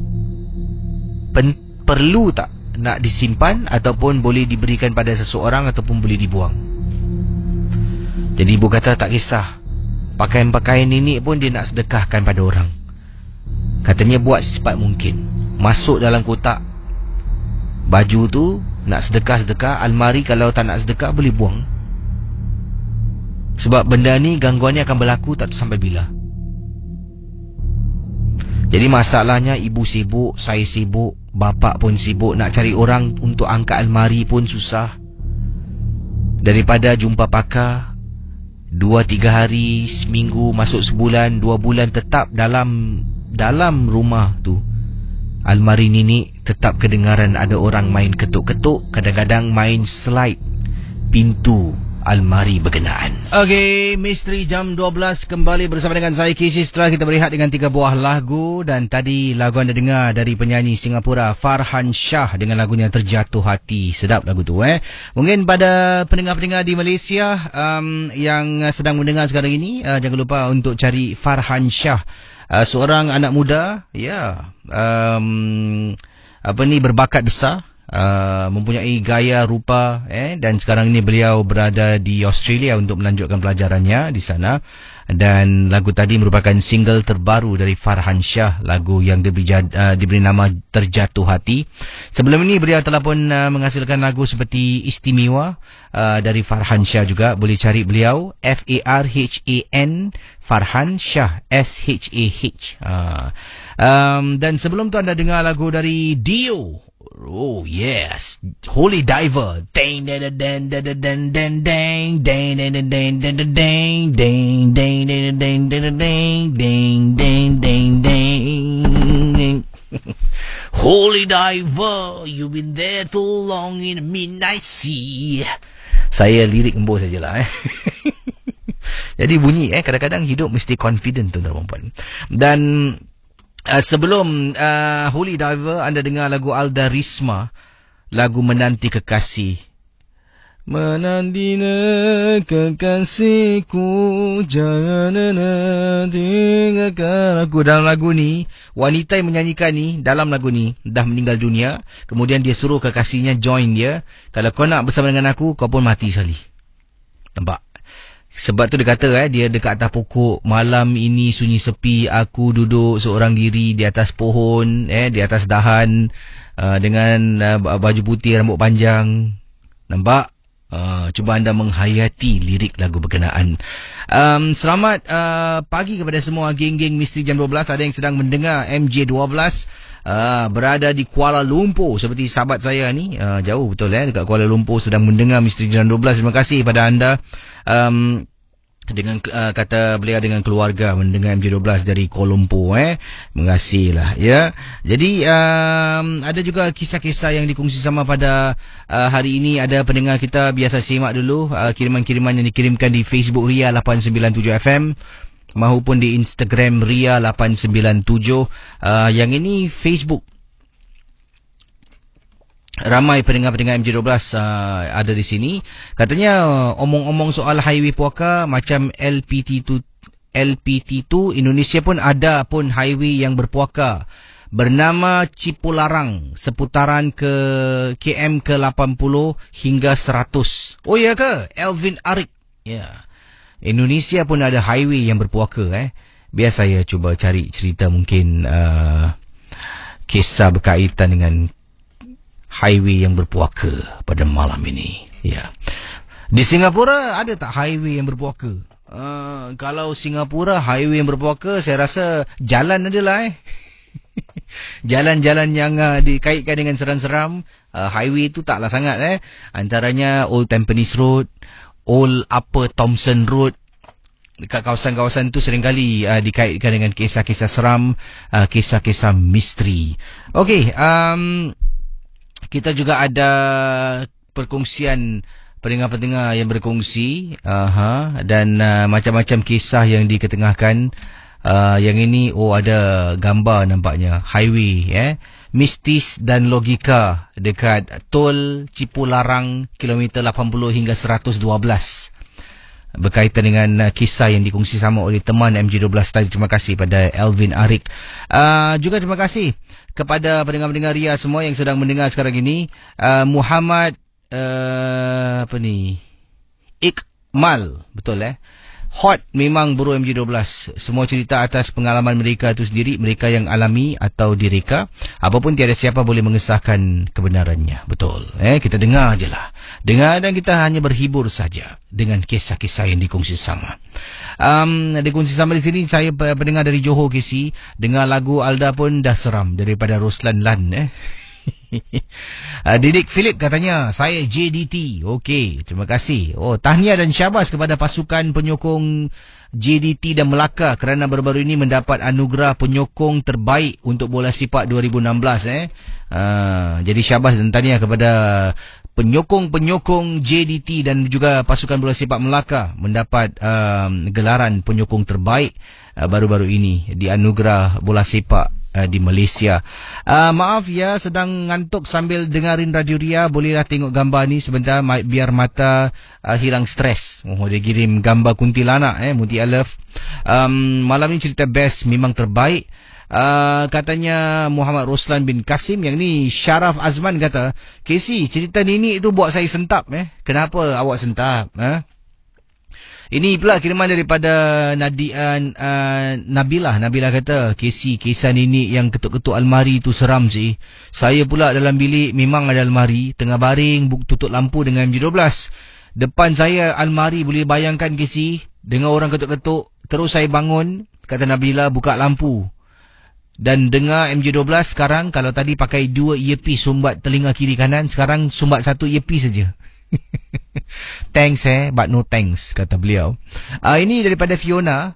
perlu tak nak disimpan ataupun boleh diberikan pada seseorang ataupun boleh dibuang. Jadi ibu kata tak kisah, pakaian-pakaian ini pun dia nak sedekahkan pada orang. Katanya buat secepat mungkin, masuk dalam kotak. Baju tu nak sedekah-sedekah, almari kalau tak nak sedekah boleh buang. Sebab benda ni gangguan ni akan berlaku tak tahu sampai bila. Jadi masalahnya ibu sibuk, saya sibuk, bapak pun sibuk, nak cari orang untuk angkat almari pun susah. Daripada jumpa pakar 2-3 hari, seminggu, masuk sebulan, 2 bulan tetap dalam rumah tu, almari nenek tetap kedengaran ada orang main ketuk-ketuk, kadang-kadang main slide pintu almari berkenaan. Okey, Misteri Jam 12 kembali bersama dengan saya Casey setelah kita berehat dengan 3 buah lagu. Dan tadi lagu anda dengar dari penyanyi Singapura Farhan Shah dengan lagunya Terjatuh Hati. Sedap lagu tu Mungkin pada pendengar-pendengar di Malaysia yang sedang mendengar sekarang ini, jangan lupa untuk cari Farhan Shah. Seorang anak muda, berbakat besar, mempunyai gaya rupa, dan sekarang ini beliau berada di Australia untuk melanjutkan pelajarannya di sana. Dan lagu tadi merupakan single terbaru dari Farhan Shah, lagu yang diberi nama Terjatuh Hati. Sebelum ini beliau telah pun menghasilkan lagu seperti Istimewa dari Farhan Shah juga. Boleh cari beliau Farhan Farhan Shah SHAH. Dan sebelum tu anda dengar lagu dari Dio. Oh yes, Holy Diver. Dang dang dang dang dang dang dang dang dang dang dang dang dang dang dang dang. Holy Diver, you've been there too long in the midnight sea. Saya lirik embus sajalah Jadi bunyi kadang-kadang hidup mesti confident tu tuan-tuan. Dan sebelum Holy Diver, anda dengar lagu Alda Risma, lagu Menanti Kekasih. Menanti kekasihku, jangan tinggalkan aku. Dalam lagu ni, wanita yang menyanyikan ni, dalam lagu ni dah meninggal dunia. Kemudian dia suruh kekasihnya join dia. Kalau kau nak bersama dengan aku, kau pun mati sekali. Nampak? Sebab tu dia kata dia dekat atas pokok, malam ini sunyi sepi, aku duduk seorang diri di atas pohon, di atas dahan, dengan baju putih, rambut panjang. Nampak? Cuba anda menghayati lirik lagu berkenaan. Selamat pagi kepada semua geng-geng Misteri Jam 12. Ada yang sedang mendengar MJ12, berada di Kuala Lumpur seperti sahabat saya ni, jauh betul dekat Kuala Lumpur, sedang mendengar Misteri Jam 12. Terima kasih pada anda. Dengan kata beliau dengan keluarga mendengar MJ12 dari Kuala Lumpur. Terima kasihlah ya. Jadi ada juga kisah-kisah yang dikongsi sama pada hari ini. Ada pendengar kita, biasa simak dulu kiriman-kiriman yang dikirimkan di Facebook Ria 897 FM maupun di Instagram Ria 897. Yang ini Facebook. Ramai pendengar-pendengar MJ12 ada di sini. Katanya omong-omong soal highway Puaka macam LPT2 Indonesia pun ada pun highway yang berpuaka bernama Cipularang, seputaran ke KM ke 80 hingga 100. Oh ya ke? Elvin Arik. Ya. Indonesia pun ada highway yang berpuaka Biar saya cuba cari cerita mungkin kisah berkaitan dengan highway yang berpuaka pada malam ini. Ya. Di Singapura ada tak highway yang berpuaka? Kalau Singapura highway yang berpuaka, saya rasa jalan adalah jalan-jalan yang dikaitkan dengan seram-seram. Highway tu taklah sangat Antaranya Old Tampines Road, Old Upper Thomson Road. Dekat kawasan-kawasan tu seringkali dikaitkan dengan kisah-kisah seram, kisah-kisah misteri. Okey, kita juga ada perkongsian pendengar-pendengar yang berkongsi dan macam-macam kisah yang diketengahkan. Yang ini ada gambar nampaknya highway mistis dan logika dekat Tol Cipularang kilometer 80 hingga 112 berkaitan dengan kisah yang dikongsi sama oleh teman MJ12 tadi. Terima kasih pada Elvin Arik. Juga terima kasih kepada pendengar-pendengar Ria semua yang sedang mendengar sekarang ini. Muhammad Iqmal, betul hot memang bro MJ12. Semua cerita atas pengalaman mereka itu sendiri, mereka yang alami atau direka. Apapun tiada siapa boleh mengesahkan kebenarannya. Betul. Kita dengar je lah. Dengar dan kita hanya berhibur saja dengan kisah-kisah yang dikongsi sama. Dikongsi sama di sini, saya pendengar dari Johor KC. Dengar lagu Alda pun dah seram daripada Roslan Lan. Didik Philip katanya, saya JDT. Okey, terima kasih. Tahniah dan syabas kepada pasukan penyokong JDT dan Melaka kerana baru-baru ini mendapat anugerah penyokong terbaik untuk bola sepak 2016. Jadi syabas dan tahniah kepada penyokong-penyokong JDT dan juga pasukan bola sepak Melaka mendapat gelaran penyokong terbaik baru-baru ini di anugerah bola sepak di Malaysia. Maaf ya, sedang ngantuk sambil dengarin Radio Ria. Bolehlah tengok gambar ni sebentar biar mata hilang stres. Dia kirim gambar kuntilanak Muti Alef. Malam ni cerita best, memang terbaik. Katanya Muhammad Roslan bin Kasim. Yang ni Syaraf Azman kata, Casey, cerita Nini itu buat saya sentap. Kenapa awak sentap? Ini pula kiriman daripada Nabilah. Nabilah kata, Casey, kisah Nini yang ketuk-ketuk almari tu seram sih. Saya pula dalam bilik memang ada almari, tengah baring, tutup lampu dengan MJ12. Depan saya almari, boleh bayangkan Casey, dengar orang ketuk-ketuk. Terus saya bangun, kata Nabilah, buka lampu. Dan dengar MJ12 sekarang, kalau tadi pakai 2 earpiece sumbat telinga kiri kanan, sekarang sumbat 1 earpiece saja. Thanks but no thanks, kata beliau. Ini daripada Fiona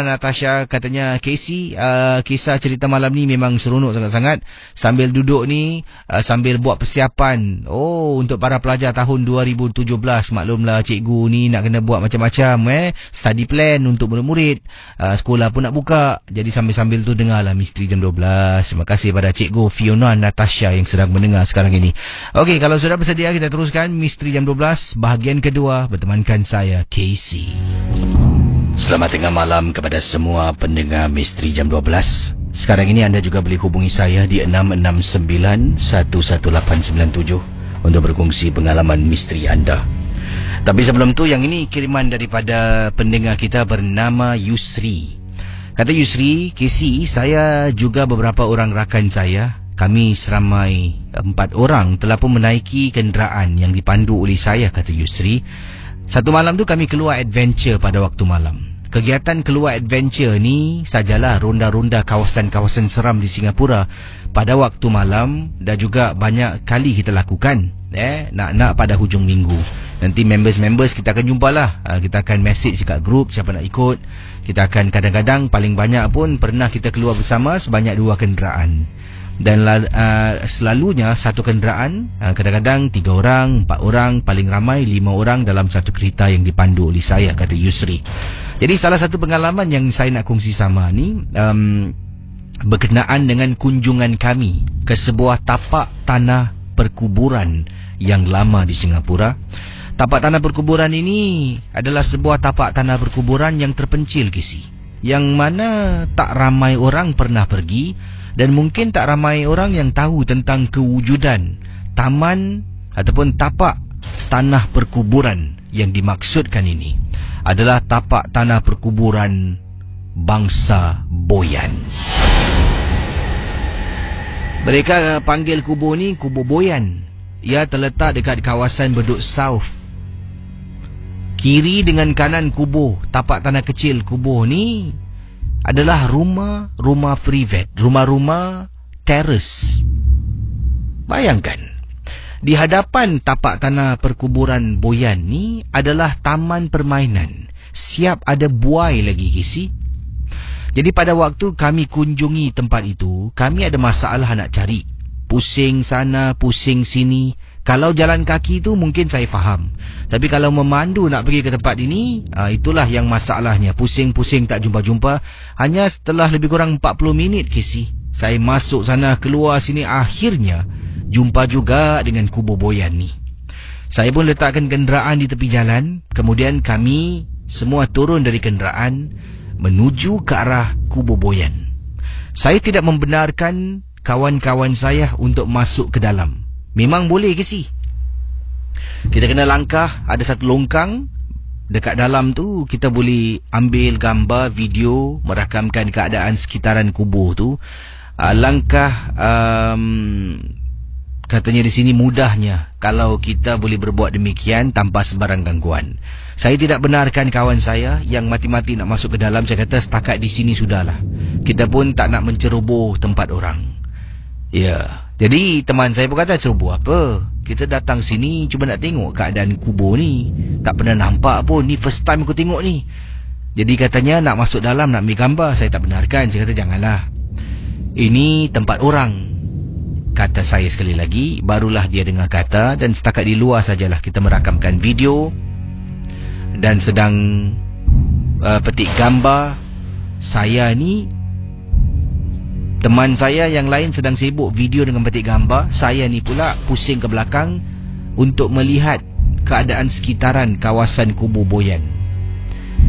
Natasha katanya, Casey, kisah cerita malam ni memang seronok sangat-sangat. Sambil duduk ni, sambil buat persiapan untuk para pelajar tahun 2017. Maklumlah cikgu ni nak kena buat macam-macam study plan untuk murid-murid. Sekolah pun nak buka. Jadi sambil-sambil tu dengarlah Misteri Jam 12. Terima kasih pada cikgu Fiona Natasha yang sedang mendengar sekarang ini. Okey, kalau sudah bersedia kita teruskan Misteri Jam 12 bahagian kedua bertemankan saya, Casey. Selamat tengah malam kepada semua pendengar Misteri Jam 12. Sekarang ini anda juga boleh hubungi saya di 669-11897 untuk berkongsi pengalaman misteri anda. Tapi sebelum tu, yang ini kiriman daripada pendengar kita bernama Yusri. Kata Yusri, Casey, saya juga beberapa orang rakan saya, kami seramai 4 orang telah pun menaiki kenderaan yang dipandu oleh saya, kata Yusri. Satu malam tu kami keluar adventure pada waktu malam. Kegiatan keluar adventure ni sajalah ronda-ronda kawasan-kawasan seram di Singapura pada waktu malam, dan juga banyak kali kita lakukan nak pada hujung minggu. Nanti members kita akan jumpalah. Kita akan message dekat grup siapa nak ikut. Kita akan kadang-kadang paling banyak pun pernah kita keluar bersama sebanyak 2 kenderaan. Dan selalunya satu kenderaan, kadang-kadang 3 orang, 4 orang, paling ramai 5 orang dalam satu kereta yang dipandu oleh saya, kata Yusri. Jadi salah satu pengalaman yang saya nak kongsi sama ni berkenaan dengan kunjungan kami ke sebuah tapak tanah perkuburan yang lama di Singapura. Tapak tanah perkuburan ini adalah sebuah tapak tanah perkuburan yang terpencil, Kisi, yang mana tak ramai orang pernah pergi, dan mungkin tak ramai orang yang tahu tentang kewujudan taman ataupun tapak tanah perkuburan yang dimaksudkan ini adalah tapak tanah perkuburan bangsa Boyan. Mereka panggil kubur ni kubur Boyan. Ia terletak dekat kawasan Bedok South. Kiri dengan kanan kubur, tapak tanah kecil kubur ni adalah rumah privat, rumah-rumah teres. Bayangkan, di hadapan tapak tanah perkuburan Boyan ni adalah taman permainan. Siap ada buai lagi, Kisi. Jadi pada waktu kami kunjungi tempat itu, kami ada masalah nak cari. Pusing sana, pusing sini. Kalau jalan kaki tu mungkin saya faham. Tapi kalau memandu nak pergi ke tempat ini, itulah yang masalahnya. Pusing-pusing tak jumpa-jumpa. Hanya setelah lebih kurang 40 minit, Kisi, saya masuk sana, keluar sini, akhirnya jumpa juga dengan kubur Boyan ni. Saya pun letakkan kenderaan di tepi jalan. Kemudian kami semua turun dari kenderaan menuju ke arah kubur Boyan. Saya tidak membenarkan kawan-kawan saya untuk masuk ke dalam. Memang boleh ke si? Kita kena langkah, ada satu longkang. Dekat dalam tu kita boleh ambil gambar, video, merakamkan keadaan sekitaran kubur tu. Langkah katanya di sini mudahnya kalau kita boleh berbuat demikian tanpa sebarang gangguan. Saya tidak benarkan kawan saya yang mati-mati nak masuk ke dalam. Saya kata setakat di sini sudahlah. Kita pun tak nak menceroboh tempat orang. Ya. Jadi teman saya pun kata, ceroboh apa? Kita datang sini cuma nak tengok keadaan kubur ni. Tak pernah nampak pun. Ni first time aku tengok ni. Jadi katanya nak masuk dalam, nak ambil gambar. Saya tak benarkan. Saya kata janganlah. Ini tempat orang. Kata saya sekali lagi. Barulah dia dengar kata. Dan setakat di luar sajalah kita merakamkan video dan sedang petik gambar. Saya ni, teman saya yang lain sedang sibuk video dengan petik gambar. Saya ni pula pusing ke belakang untuk melihat keadaan sekitaran kawasan kubur Boyan.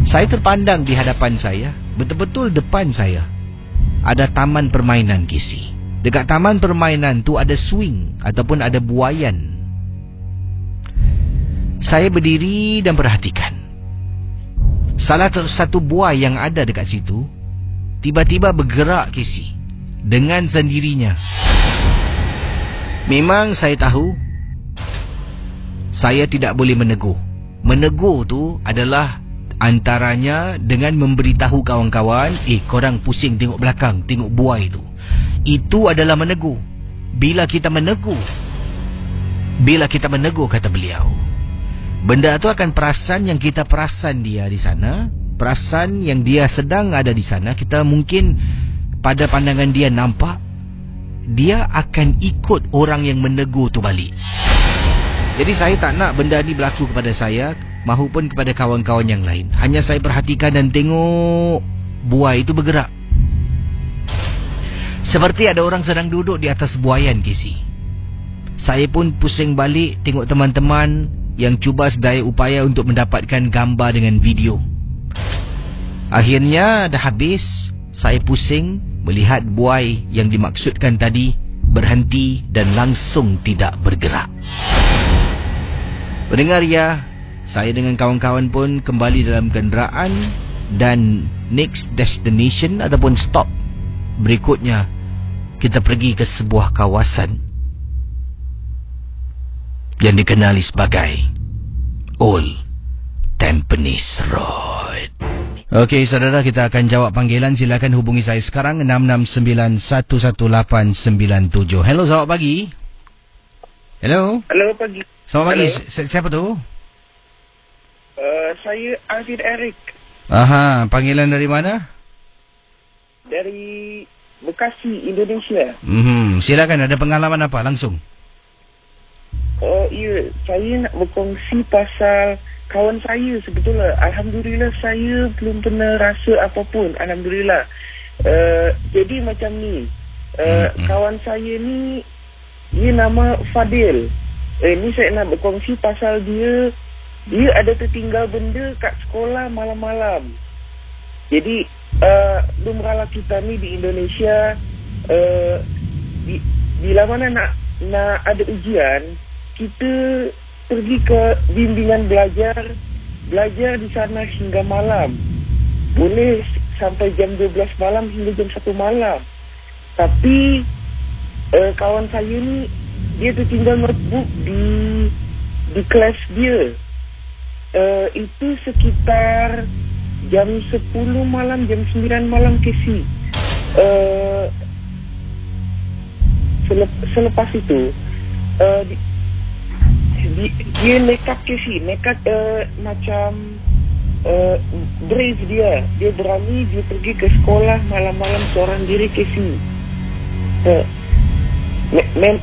Saya terpandang di hadapan saya, betul-betul depan saya, ada taman permainan, Kisi. Dekat taman permainan tu ada swing ataupun ada buaian. Saya berdiri dan perhatikan. Salah satu buai yang ada dekat situ tiba-tiba bergerak, Kisi, dengan sendirinya. Memang saya tahu saya tidak boleh menegur. Menegur tu adalah antaranya dengan memberitahu kawan-kawan, korang pusing tengok belakang, tengok buai tu. Itu adalah menegur. Bila kita menegur, kata beliau, benda tu akan perasan yang kita perasan dia di sana, perasan yang dia sedang ada di sana. Kita mungkin pada pandangan dia nampak, dia akan ikut orang yang menegur tu balik. Jadi saya tak nak benda ni berlaku kepada saya mahupun kepada kawan-kawan yang lain. Hanya saya perhatikan dan tengok buai itu bergerak. Seperti ada orang sedang duduk di atas buaian, Kisi. Saya pun pusing balik tengok teman-teman yang cuba sedaya upaya untuk mendapatkan gambar dengan video. Akhirnya dah habis. Saya pusing melihat buai yang dimaksudkan tadi berhenti dan langsung tidak bergerak. Pendengar ya, saya dengan kawan-kawan pun kembali dalam kenderaan dan next destination ataupun stop berikutnya kita pergi ke sebuah kawasan yang dikenali sebagai Old Tampines Road. Okey, saudara, kita akan jawab panggilan. Silakan hubungi saya sekarang 669-11897. Hello, selamat pagi. Hello. Hello, pagi. Selamat pagi. Siapa tu? Saya Alvin Eric. Aha, panggilan dari mana? Dari Bekasi, Indonesia. Silakan, ada pengalaman apa langsung? Oh, ya, saya nak berkongsi pasal kawan saya sebetulnya. Alhamdulillah saya belum pernah rasa apapun. Alhamdulillah. Jadi macam ni. Kawan saya ni, dia nama Fadil. Ni saya nak berkongsi pasal dia ada tertinggal benda kat sekolah malam-malam. Jadi lumrahlah kita ni di Indonesia, bila mana nak ada ujian, kita pergi ke bimbingan belajar di sana hingga malam. Boleh sampai jam 12 malam hingga jam 1 malam. Tapi kawan saya ni, dia tertinggal notebook di kelas dia. Itu sekitar jam 10 malam, jam 9 malam Casey. Selepas itu dia nekat Casey, macam brave dia berani, dia pergi ke sekolah malam-malam seorang diri Casey.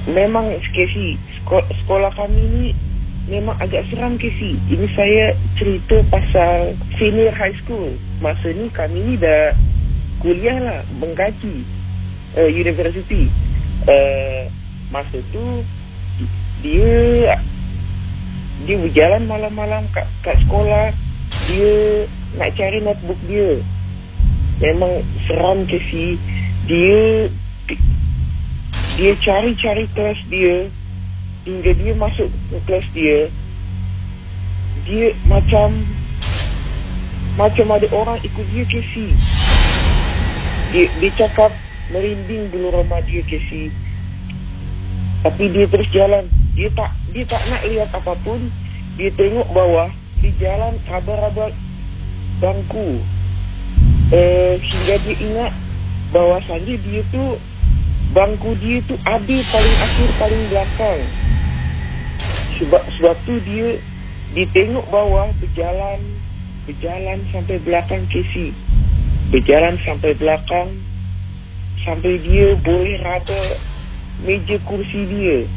Memang Casey, sekolah kami ni memang agak seram Casey. Ini saya cerita pasal senior high school. Masa ni kami ni dah kuliah lah, mengkaji university. Masa tu dia berjalan malam-malam kat sekolah. Dia nak cari notebook dia. Memang seram Casey. Dia cari-cari kelas dia. Hingga dia masuk ke kelas dia, dia macam ada orang ikut dia Casey. Dia cakap merinding bulu roma dia Casey. Tapi dia terus jalan. Dia tak nak lihat apapun. Dia tengok bawah. Dia jalan raba-raba bangku. Hingga dia ingat bahawasanya bangku dia tu ada paling akhir, paling belakang. Sebab tu dia tengok bawah, berjalan sampai belakang Casey. Berjalan sampai belakang, sampai dia boleh raba meja kursi dia.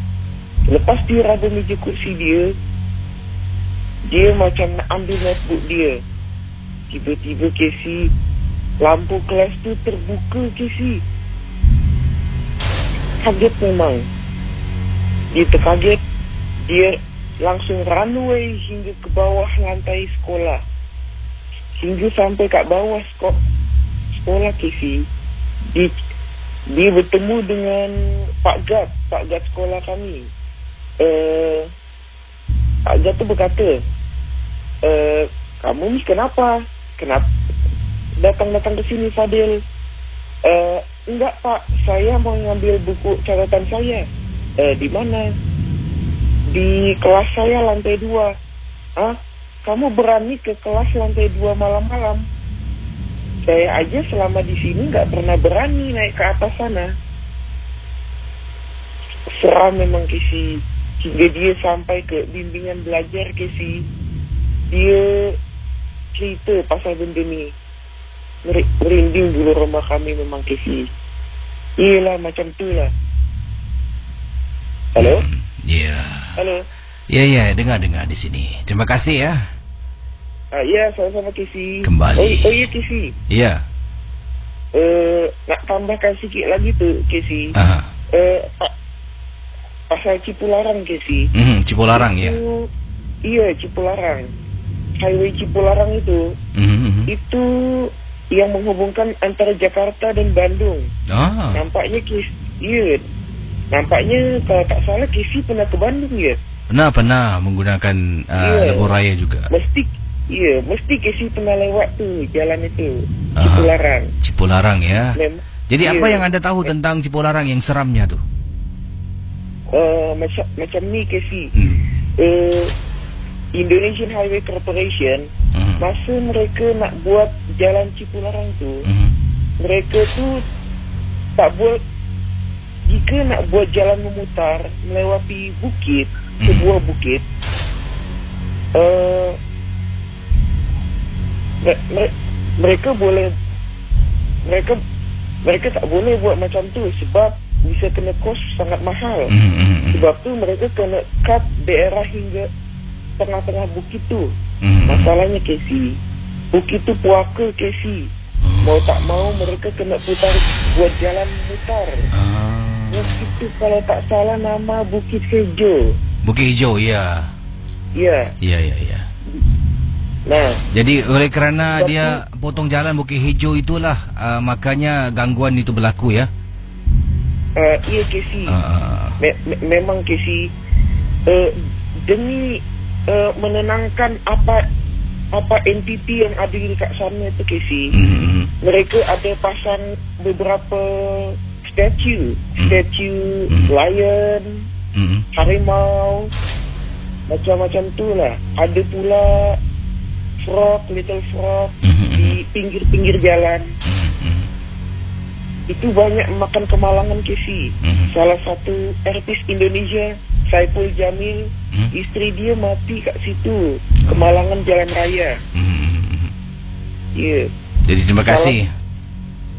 Lepas dia raba meja kursi dia macam nak ambil notebook dia. Tiba-tiba Casey, lampu kelas tu terbuka Casey. Kaget memang. Dia terkaget. Dia langsung run away hingga ke bawah lantai sekolah. Hingga sampai kat bawah sekolah Casey. Dia bertemu dengan Pak Gad sekolah kami. Pak Gad tu berkata, kamu ni kenapa datang ke sini Fadil? Enggak Pak, saya mau ngambil buku catatan saya. Di mana? Di kelas saya lantai 2. Kamu berani ke kelas lantai 2 malam-malam? Saya aja selama di sini nggak pernah berani naik ke atas sana. Seram memang Casey. Hingga dia sampai ke bimbingan belajar Casey. Dia cerita pasal benda ni. Merinding bulu roma kami memang Casey. Iyalah macam tu lah. Halo? Ya. Halo? Ya, dengar di sini. Terima kasih ya. Ya, sama-sama Casey. Kembali. Oh iya Casey. Ya. Nak tambahkan sikit lagi tu Casey. Pasal Cipularang Casey. Cipularang ya. Iya, Cipularang. Highway Cipularang itu. Itu yang menghubungkan antara Jakarta dan Bandung. Nampaknya Casey. Iya. Nampaknya kalau tak salah Casey pernah ke Bandung ya. Pernah menggunakan lebuh raya juga. Mesti Casey pernah lewat tu jalan itu. Cipularang ya. Jadi apa yang anda tahu tentang Cipularang yang seramnya tu? Macam ni Casey. Indonesian Highway Corporation, masa mereka nak buat jalan Cipularang tu, mereka tu tak buat. Jika nak buat jalan memutar melewati bukit, sebuah bukit, mereka tak boleh buat macam tu sebab bisa kena kos sangat mahal. Sebab tu mereka kena cut daerah hingga tengah-tengah bukit tu. Masalahnya Casey, bukit tu puaka Casey. Mau tak mau mereka kena buat jalan mutar. Bukit tu kalau tak salah nama Bukit Hijau. Bukit Hijau ya. Ya. Nah, jadi oleh kerana dia potong jalan Bukit Hijau itulah makanya gangguan itu berlaku ya. Iya Casey. Memang Casey, demi menenangkan apa entiti yang ada di dekat sana itu Casey, mereka ada pasang beberapa statue lion, harimau, macam-macam tu lah. Ada pula frog, little frog di pinggir-pinggir jalan. Itu banyak makan kemalangan Casey. Salah satu artis Indonesia, Saiful Jamil, isteri dia mati kat situ, kemalangan jalan raya. Ya. Jadi terima kasih.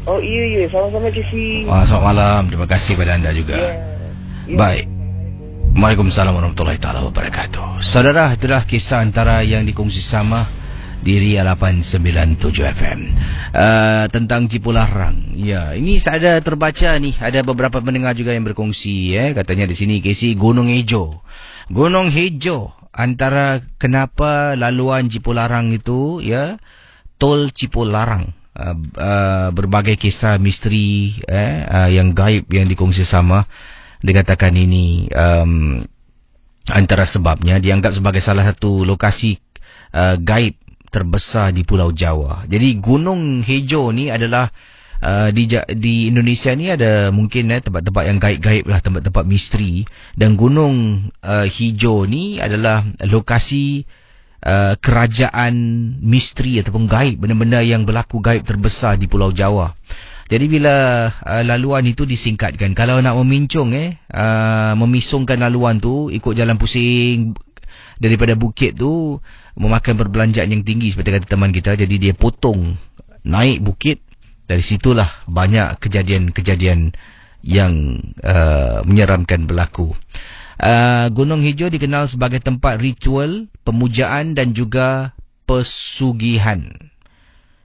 Oh iya, sama-sama Casey. Selamat malam, terima kasih pada anda juga. Baik. Waalaikumsalam warahmatullahi taala wabarakatuh. Saudara, itulah kisah antara yang dikongsi sama di Ria 897 FM tentang Cipularang. Ya, ini saya ada terbaca nih, ada beberapa pendengar juga yang berkongsi katanya di sini Casey, Gunung Hijau. Gunung Hijau antara kenapa laluan Cipularang itu tol Cipularang. Berbagai kisah misteri yang gaib yang dikongsi sama. Dikatakan ini antara sebabnya dianggap sebagai salah satu lokasi gaib terbesar di Pulau Jawa. Jadi Gunung Hijau ni adalah di Indonesia ni ada mungkin tempat-tempat yang gaib-gaib lah, tempat-tempat misteri. Dan Gunung Hijau ni adalah lokasi kerajaan misteri ataupun gaib, benda-benda yang berlaku gaib terbesar di Pulau Jawa. Jadi bila laluan itu disingkatkan, kalau nak memincung memisungkan laluan tu ikut jalan pusing daripada bukit tu memakan perbelanjaan yang tinggi seperti kata teman kita. Jadi dia potong naik bukit. Dari situlah banyak kejadian-kejadian yang menyeramkan berlaku. Gunung Hijau dikenal sebagai tempat ritual, pemujaan dan juga pesugihan.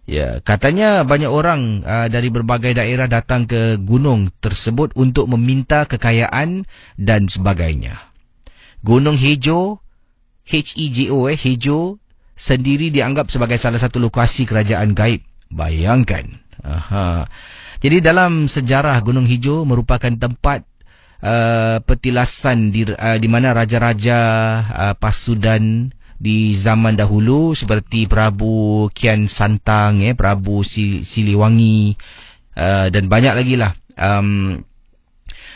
Ya, katanya banyak orang dari berbagai daerah datang ke gunung tersebut untuk meminta kekayaan dan sebagainya. Gunung Hijau, H-E-J-O, hijau sendiri dianggap sebagai salah satu lokasi kerajaan gaib. Bayangkan. Jadi dalam sejarah Gunung Hijau merupakan tempat petilasan di mana raja-raja Pasudan di zaman dahulu seperti Prabu Kian Santang, Prabu Siliwangi dan banyak lagi lah.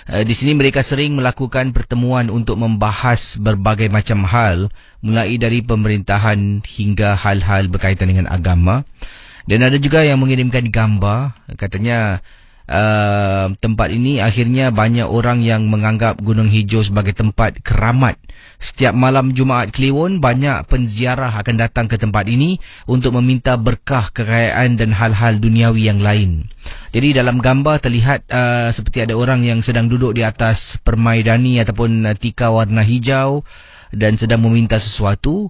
Di sini mereka sering melakukan pertemuan untuk membahas berbagai macam hal, mulai dari pemerintahan hingga hal-hal berkaitan dengan agama. Dan ada juga yang mengirimkan gambar, katanya tempat ini akhirnya banyak orang yang menganggap Gunung Hijau sebagai tempat keramat. Setiap malam Jumaat Kliwon, banyak penziarah akan datang ke tempat ini untuk meminta berkah, kekayaan dan hal-hal duniawi yang lain. Jadi dalam gambar terlihat seperti ada orang yang sedang duduk di atas permaidani ataupun tikar warna hijau dan sedang meminta sesuatu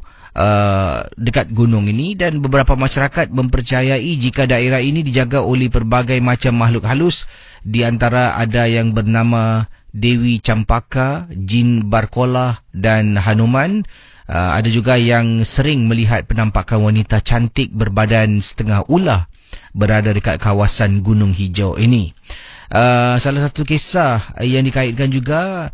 dekat gunung ini. Dan beberapa masyarakat mempercayai jika daerah ini dijaga oleh pelbagai macam makhluk halus. Di antara ada yang bernama Dewi Campaka, Jin Barkolah dan Hanuman. Ada juga yang sering melihat penampakan wanita cantik berbadan setengah ular berada dekat kawasan Gunung Hijau ini. Salah satu kisah yang dikaitkan juga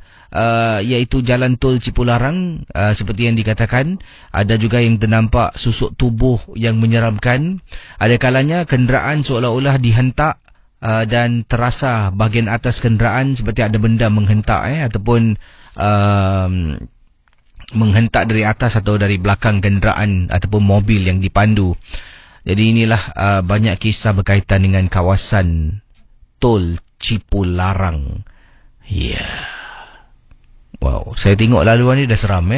iaitu jalan tol Cipularang. Seperti yang dikatakan, ada juga yang ternampak susuk tubuh yang menyeramkan. Ada kalanya kenderaan seolah-olah dihentak dan terasa bahagian atas kenderaan seperti ada benda menghentak ataupun menghentak dari atas atau dari belakang kenderaan ataupun mobil yang dipandu. Jadi inilah banyak kisah berkaitan dengan kawasan tol Cipularang. Ya. Wow, saya tengok laluan ni dah seram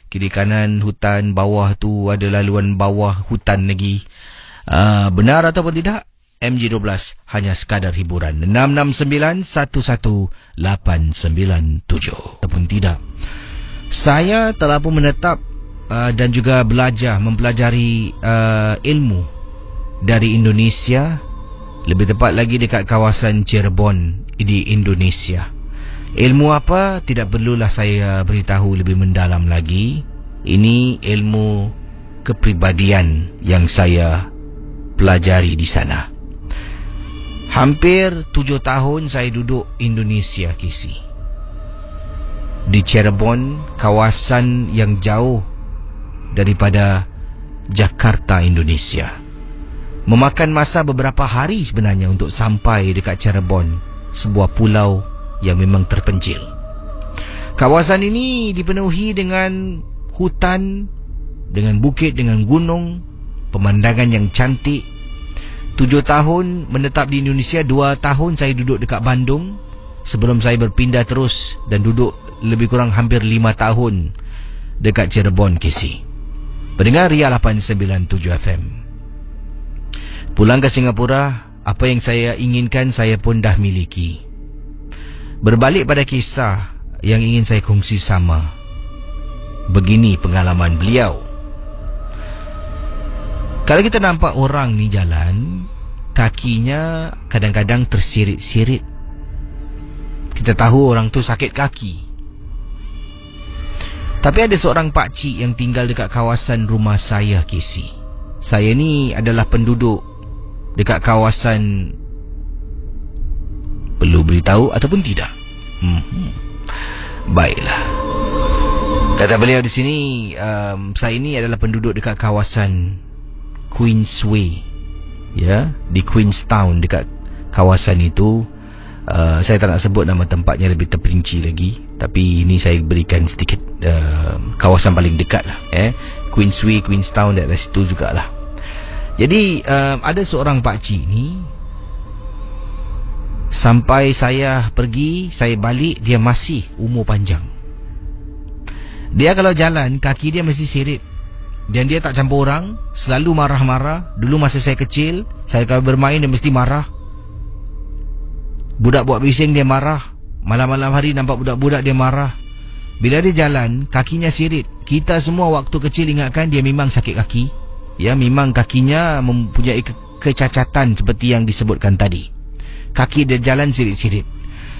Kiri kanan hutan, bawah tu ada laluan bawah hutan lagi. Benar ataupun tidak? MJ12 hanya sekadar hiburan. 669-11897 ataupun tidak. Saya telah pun menetap dan juga mempelajari ilmu dari Indonesia, lebih tepat lagi dekat kawasan Cirebon di Indonesia. Ilmu apa? Tidak perlulah saya beritahu lebih mendalam lagi. Ini ilmu kepribadian yang saya pelajari di sana. Hampir 7 tahun saya duduk Indonesia, Kisi. Di Cirebon, kawasan yang jauh daripada Jakarta, Indonesia. Memakan masa beberapa hari sebenarnya untuk sampai dekat Cirebon, sebuah pulau yang memang terpencil. Kawasan ini dipenuhi dengan hutan, dengan bukit, dengan gunung, pemandangan yang cantik. 7 tahun menetap di Indonesia, 2 tahun saya duduk dekat Bandung sebelum saya berpindah terus dan duduk lebih kurang hampir 5 tahun dekat Cirebon, KC. Pendengar Ria 897 FM. Pulang ke Singapura, apa yang saya inginkan saya pun dah miliki. Berbalik pada kisah yang ingin saya kongsi sama. Begini pengalaman beliau. Kalau kita nampak orang ni jalan, kakinya kadang-kadang tersirit-sirit. Kita tahu orang tu sakit kaki. Tapi ada seorang pakcik yang tinggal dekat kawasan rumah saya, KC. Saya ni adalah penduduk dekat kawasan. Perlu beritahu ataupun tidak? Baiklah. Kata beliau di sini, saya ni adalah penduduk dekat kawasan Queensway, ya, di Queenstown, dekat kawasan itu. Saya tak nak sebut nama tempatnya lebih terperinci lagi, tapi ini saya berikan sedikit kawasan paling dekat lah, Queensway, Queenstown, daerah situ jugalah. Jadi ada seorang pakcik ni, sampai saya pergi, saya balik, dia masih umur panjang. Dia kalau jalan, kaki dia mesti sirit. Dan dia tak campur orang, selalu marah-marah. Dulu masa saya kecil, saya kalau bermain dia mesti marah. Budak buat bising dia marah. Malam-malam hari nampak budak-budak dia marah. Bila dia jalan, kakinya sirit. Kita semua waktu kecil ingatkan dia memang sakit kaki. Ya, memang kakinya mempunyai kecacatan seperti yang disebutkan tadi. Kaki dia jalan sirit-sirit.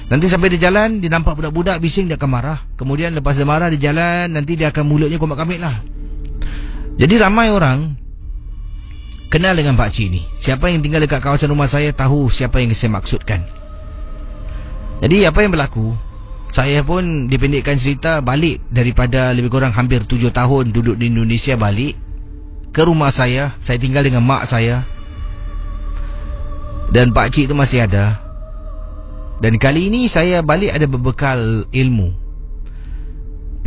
Nanti sampai dia jalan, dia nampak budak-budak bising, dia akan marah. Kemudian lepas dia marah, dia jalan, nanti dia akan mulutnya komat-kamit lah. Jadi ramai orang kenal dengan pakcik ni. Siapa yang tinggal dekat kawasan rumah saya tahu siapa yang saya maksudkan. Jadi apa yang berlaku, saya pun dipendekkan cerita, balik daripada lebih kurang hampir 7 tahun duduk di Indonesia, balik ke rumah saya tinggal dengan mak saya. Dan pakcik tu masih ada. Dan kali ini saya balik ada berbekal ilmu.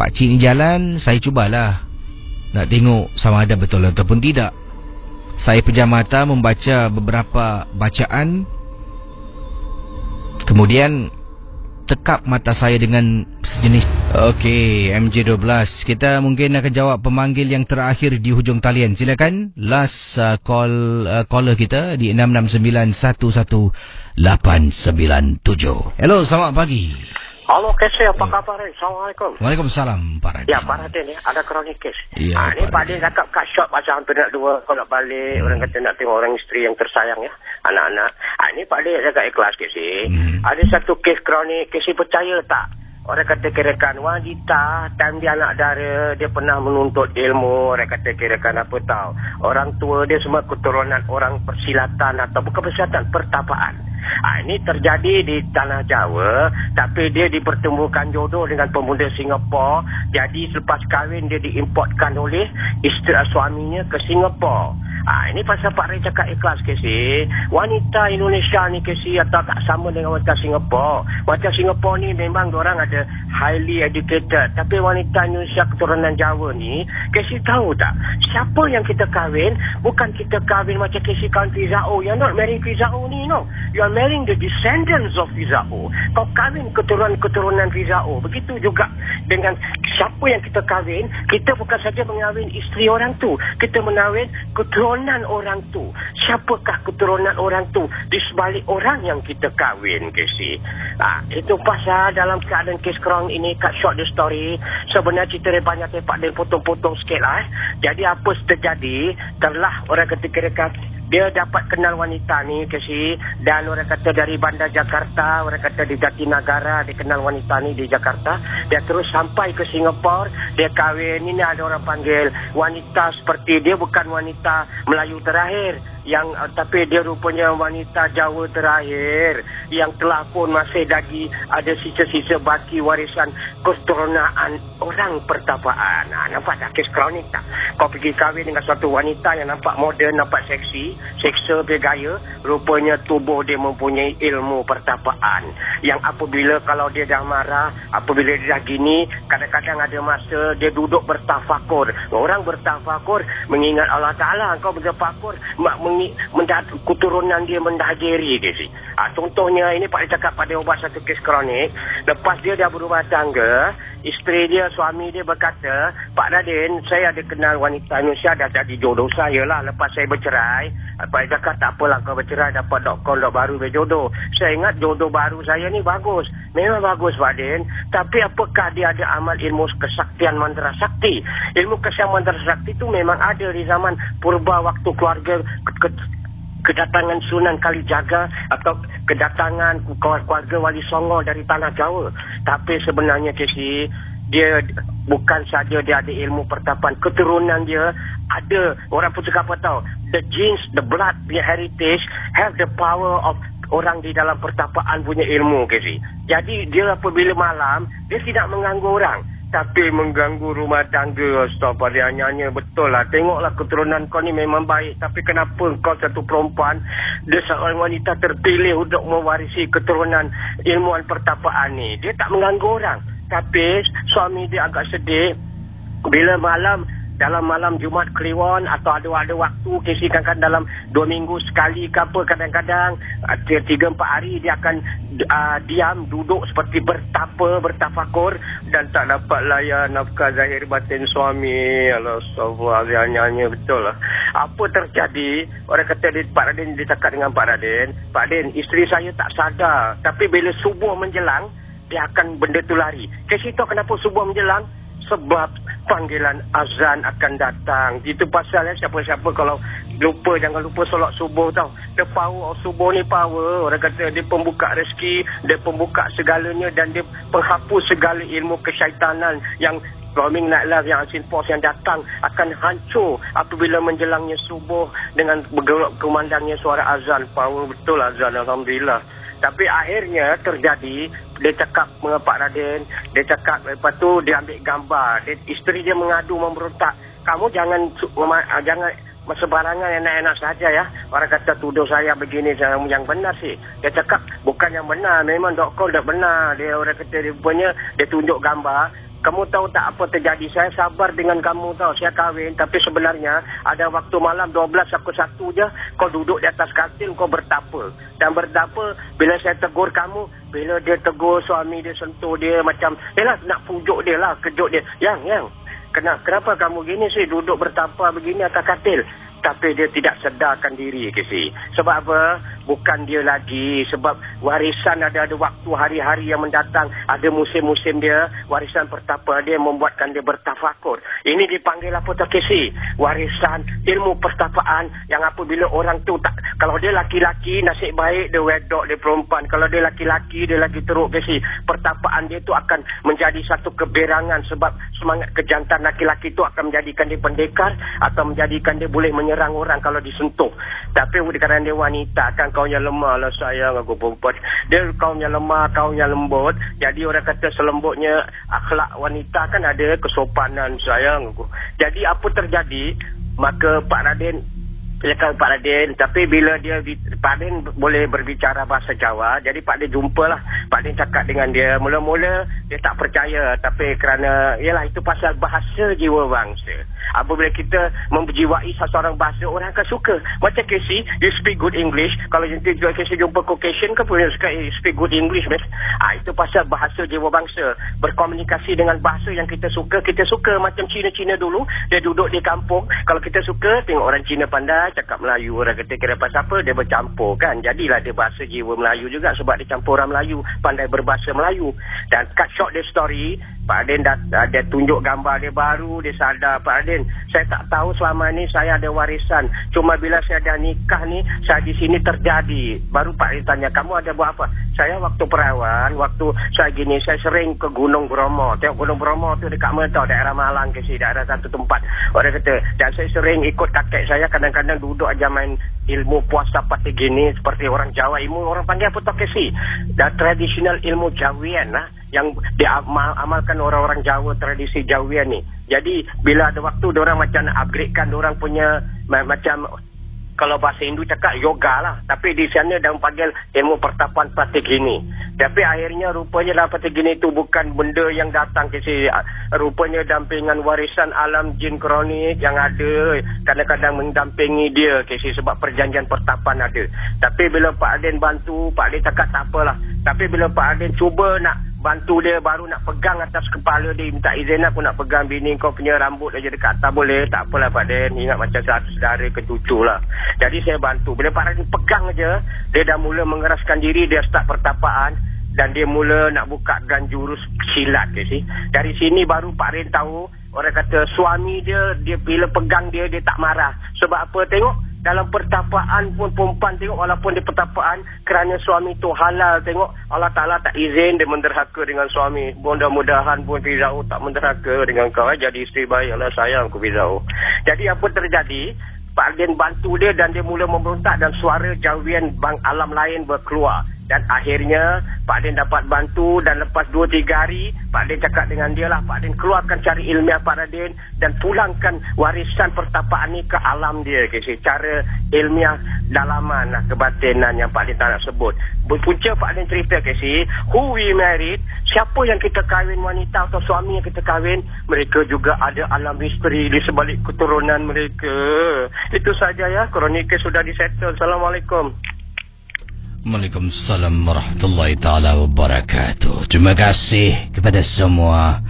Pakcik ni jalan, saya cubalah nak tengok sama ada betul ataupun tidak. Saya pejam mata membaca beberapa bacaan. Kemudian tekap mata saya dengan sejenis. Okey, MJ12. Kita mungkin akan jawab pemanggil yang terakhir di hujung talian. Silakan. Last caller kita di 6691187. Hello, selamat pagi. Halo, KC, apa khabar? Assalamualaikum. Waalaikumsalam, Pak Radin. Ya, Pak Radin ni ada kronik kes. Ya, Ni Pak Radin cakap kat shop macam hampir nak 2 kalau nak balik. Orang kata nak tengok orang isteri yang tersayang ya, anak-anak. Ni Pak Radin cakap ikhlas KC. Ada satu kes kronik, KC percaya tak? Orang kata kirakan wanita, time dia anak dara, dia pernah menuntut ilmu. Orang kata kirakan apa tahu, orang tua dia semua keturunan orang persilatan atau bukan persilatan, pertapaan. Ini terjadi di tanah Jawa, tapi dia dipertemukan jodoh dengan pemuda Singapura. Jadi selepas kahwin dia diimportkan oleh isteri suaminya ke Singapura. Ini pasal Pak Ray cakap ikhlas, Casey. Wanita Indonesia ni, Casey, atau tak sama dengan wanita Singapura. Wanita Singapura ni memang diorang ada highly educated. Tapi wanita Indonesia keturunan Jawa ni, Casey tahu tak? Siapa yang kita kahwin, bukan kita kahwin macam Casey kahwin Fizao. You're not marrying Fizao ni, no. You're marrying the descendants of Fizao. Kau kahwin keturunan Fizao. Begitu juga dengan siapa yang kita kahwin, kita bukan saja mengahwin isteri orang tu. Kita mengahwin keturunan orang tu. Siapakah keturunan orang tu di sebalik orang yang kita kahwin, Casey? Itu pasal dalam keadaan kes kronik ini, cut short the story. Sebenarnya cerita dia banyak, Pak Din potong-potong sikit lah. Jadi apa terjadi, telah orang ketika dia dapat kenal wanita ni, Casey, dan orang kata dari bandar Jakarta, orang kata di Jatinegara, dia kenal wanita ni di Jakarta. Dia terus sampai ke Singapura, dia kahwin. Ini ada orang panggil wanita seperti dia, bukan wanita Melayu terakhir, yang tapi dia rupanya wanita Jawa terakhir, yang telah pun masih lagi ada sisa-sisa baki warisan keturunan orang pertapaan. Nampak tak kes kronik tak? Kau pergi kahwin dengan suatu wanita yang nampak moden, nampak seksi, seksa dia gaya, rupanya tubuh dia mempunyai ilmu pertapaan. Yang apabila kalau dia dah marah, apabila dia dah gini, kadang-kadang ada masa dia duduk bertafakur. Orang bertafakur mengingat Allah Ta'ala. Kau bertafakur, keturunan dia mendahjeri dia sih. Contohnya ini Pak dia cakap pada ubah satu kes kronik. Lepas dia dah berumah tangga, isteri dia, suami dia berkata, Pak Radin, saya ada kenal wanita Indonesia, dah jadi jodoh saya lah. Lepas saya bercerai, Pak dia cakap, tak apalah kau bercerai, dapat dok baru berjodoh. Saya ingat jodoh baru saya ni bagus. Memang bagus Pak Radin. Tapi apakah dia ada amal ilmu kesaktian mantra sakti? Ilmu kesaktian mantra sakti itu memang ada di zaman purba waktu keluarga kedatangan Sunan Kalijaga atau kedatangan keluarga Wali Songo dari tanah Jawa. Tapi sebenarnya Casey, dia bukan saja dia ada ilmu pertapaan, keturunan dia ada. Orang pun cakap apa tahu, the genes, the blood, the heritage have the power of orang di dalam pertapaan punya ilmu Casey. Jadi dia apabila malam, dia tidak mengganggu orang, tapi mengganggu rumah tangga. Astagfirullah, nyanyi betul lah. Tengoklah keturunan kau ni memang baik, tapi kenapa kau satu perempuan, dia seorang wanita terpilih untuk mewarisi keturunan ilmuan pertapaan ni. Dia tak mengganggu orang. Tapi suami dia agak sedih bila dalam malam Jumaat Kliwon atau ada waktu Casey, kadang-kadang dalam 2 minggu sekali ke apa, kadang-kadang 3-4 hari dia akan diam, duduk seperti bertafakur dan tak dapat layan nafkah zahir batin suami. Astagfirullah, nyanyi betul lah. Apa terjadi? Orang kata Pak Radin, dia cakap dengan Pak Radin, Pak Radin, isteri saya tak sadar, tapi bila subuh menjelang, dia akan benda tu lari. Casey tahu kenapa subuh menjelang? Sebab panggilan azan akan datang. Itu pasal siapa-siapa kalau lupa, jangan lupa solat subuh tau. The power of subuh ni power. Orang kata dia pembuka rezeki, dia pembuka segalanya, dan dia penghapus segala ilmu kesyaitanan yang roaming night live, yang asin pos yang datang akan hancur apabila menjelangnya subuh dengan bergerak kumandangnya suara azan. Power betul azan, alhamdulillah. Tapi akhirnya terjadi, dia cakap dengan Pak Radin, dia cakap, lepas tu dia ambil gambar. Isteri dia mengadu, memberontak. Kamu jangan sebarangan enak-enak saja ya. Orang kata tuduh saya begini, yang benar sih. Dia cakap bukan yang benar, memang doktor tak benar. Dia orang kata dia punya, dia tunjuk gambar. Kamu tahu tak apa terjadi? Saya sabar dengan kamu tahu. Saya kahwin, tapi sebenarnya ada waktu malam 12 aku 1 je, kau duduk di atas katil, kau bertapa. Dan bertapa, bila saya tegur kamu, bila dia tegur suami dia, sentuh dia macam, nak pujuk dia lah, kejut dia. Yang, kenapa kamu gini sih, duduk bertapa begini atas katil? Tapi dia tidak sedarkan diri Casey. Sebab apa? Bukan dia lagi. Sebab warisan ada waktu, hari-hari yang mendatang, ada musim-musim dia. Warisan pertapa dia membuatkan dia bertafakur. Ini dipanggil apa tak Casey? Warisan ilmu pertapaan, yang apabila orang tu tak, kalau dia laki-laki nasib baik, dia wedok, dia perempuan. Kalau dia laki-laki, dia lagi teruk Casey. Pertapaan dia tu akan menjadi satu keberangan, sebab semangat kejantan laki-laki tu akan menjadikan dia pendekar atau menjadikan dia boleh menyerang orang kalau disentuh. Tapi kerana dia wanita, kan kaunya lemah lah sayang, aku perempuan. Dia kaunya lemah, kaunya lembut. Jadi orang kata selembutnya akhlak wanita kan ada kesopanan sayang aku. Jadi apa terjadi? Maka Pak Radin, Pak Radin, tapi bila Pak Radin boleh berbicara bahasa Jawa, jadi Pak Radin jumpalah. Pak Radin cakap dengan dia. Mula-mula dia tak percaya, tapi kerana itu pasal bahasa jiwa bangsa. Apabila kita memjiwai seseorang bahasa, orang akan suka. Macam Casey, you speak good English. Kalau Casey jumpa Caucasian ke pun you speak good English, mas. Itu pasal bahasa jiwa bangsa. Berkomunikasi dengan bahasa yang kita suka. Kita suka macam Cina-Cina dulu, dia duduk di kampung. Kalau kita suka tengok orang Cina pandai cakap Melayu, orang kata kira pasal apa, dia bercampur kan. Jadilah dia bahasa jiwa Melayu juga, sebab dia campur orang Melayu, pandai berbahasa Melayu. Dan cut short the story, Pak Radin dia tunjuk gambar dia baru, dia sadar, Pak Radin, saya tak tahu selama ni saya ada warisan. Cuma bila saya dah nikah ni, saya di sini terjadi. Baru Pak Radin tanya, kamu ada buat apa? Saya waktu perawan, waktu saya gini, saya sering ke Gunung Bromo. Tengok Gunung Bromo tu dekat mana tau, daerah Malang ke sini, daerah satu tempat. Orang kata, dan saya sering ikut kakek saya, kadang-kadang duduk aja main ilmu puasa pati gini, seperti orang Jawa, ilmu orang panggil apa tau ke sini. Dan tradisional ilmu Jawian lah, yang diamalkan orang-orang Jawa, tradisi Jawian ni. Jadi bila ada waktu diorang macam nak upgradekan diorang punya macam kalau bahasa Hindu cakap yoga lah. Tapi di sana dia panggil ilmu pertapaan Patigini. Tapi akhirnya rupanya lah Patigini itu bukan benda yang datang ke sini. Rupanya dampingan warisan alam jin kronik yang ada. Kadang-kadang mendampingi dia ke sini sebab perjanjian pertapaan ada. Tapi bila Pak Adin bantu, Pak Adin cakap tak apalah. Tapi bila Pak Adin cuba nak bantu dia, baru nak pegang atas kepala dia, minta izin aku nak pegang bini kau punya rambut aja dekat, tak boleh. Tak apalah Pak Den, ingat macam satu saudara ke cucu lah. Jadi saya bantu. Bila Pak Den pegang aja, dia dah mula mengeraskan diri, dia start pertapaan dan dia mula nak buka gan jurus silat ke sih. Dari sini baru Pak Den tahu, orang kata suami dia bila pegang dia tak marah. Sebab apa? Tengok dalam pertapaan pun perempuan tengok, walaupun di pertapaan kerana suami tu halal, tengok Allah Ta'ala tak izin dia menderhaka dengan suami. Mudah-mudahan pun Firzau tak menderhaka dengan kau. Jadi isteri baik, Allah sayang ku Firzau. Jadi apa terjadi? Pak Adin bantu dia dan dia mula memberontak dan suara jawian bang alam lain berkeluar. Dan akhirnya Pak Adin dapat bantu dan lepas 2-3 hari Pak Adin cakap dengan dia lah, Pak Adin keluarkan cari ilmiah Pak Adin dan pulangkan warisan pertapaan ni ke alam dia. Cara ilmiah dalaman lah, kebatinan yang Pak Adin tak nak sebut. Berpunca Pak Adin cerita who we married, siapa yang kita kahwin, wanita atau suami yang kita kahwin, mereka juga ada alam misteri di sebalik keturunan mereka. Itu saja ya, kronika sudah disettle. Assalamualaikum. Waalaikumsalam warahmatullahi ta'ala wabarakatuh. Terima kasih kepada semua.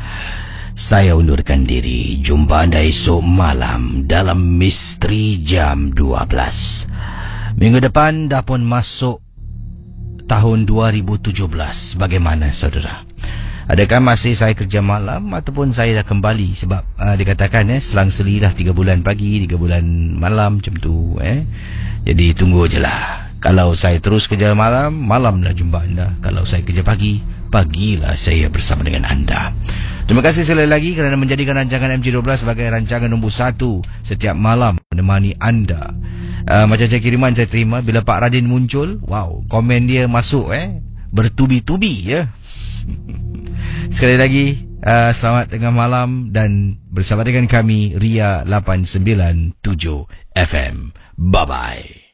Saya undurkan diri. Jumpa anda esok malam dalam Misteri Jam 12. Minggu depan dah pun masuk tahun 2017. Bagaimana saudara? Adakah masih saya kerja malam ataupun saya dah kembali? Sebab dikatakan selang-seli dah 3 bulan pagi, 3 bulan malam macam tu. Jadi tunggu je lah. Kalau saya terus kerja malam, malamlah jumpa anda. Kalau saya kerja pagi, pagilah saya bersama dengan anda. Terima kasih sekali lagi kerana menjadikan rancangan MJ12 sebagai rancangan nombor 1 setiap malam menemani anda. Macam saya kiriman saya terima bila Pak Radin muncul, wow, komen dia masuk bertubi-tubi ya. Sekali lagi selamat tengah malam dan bersama dengan kami Ria 897 FM. Bye bye.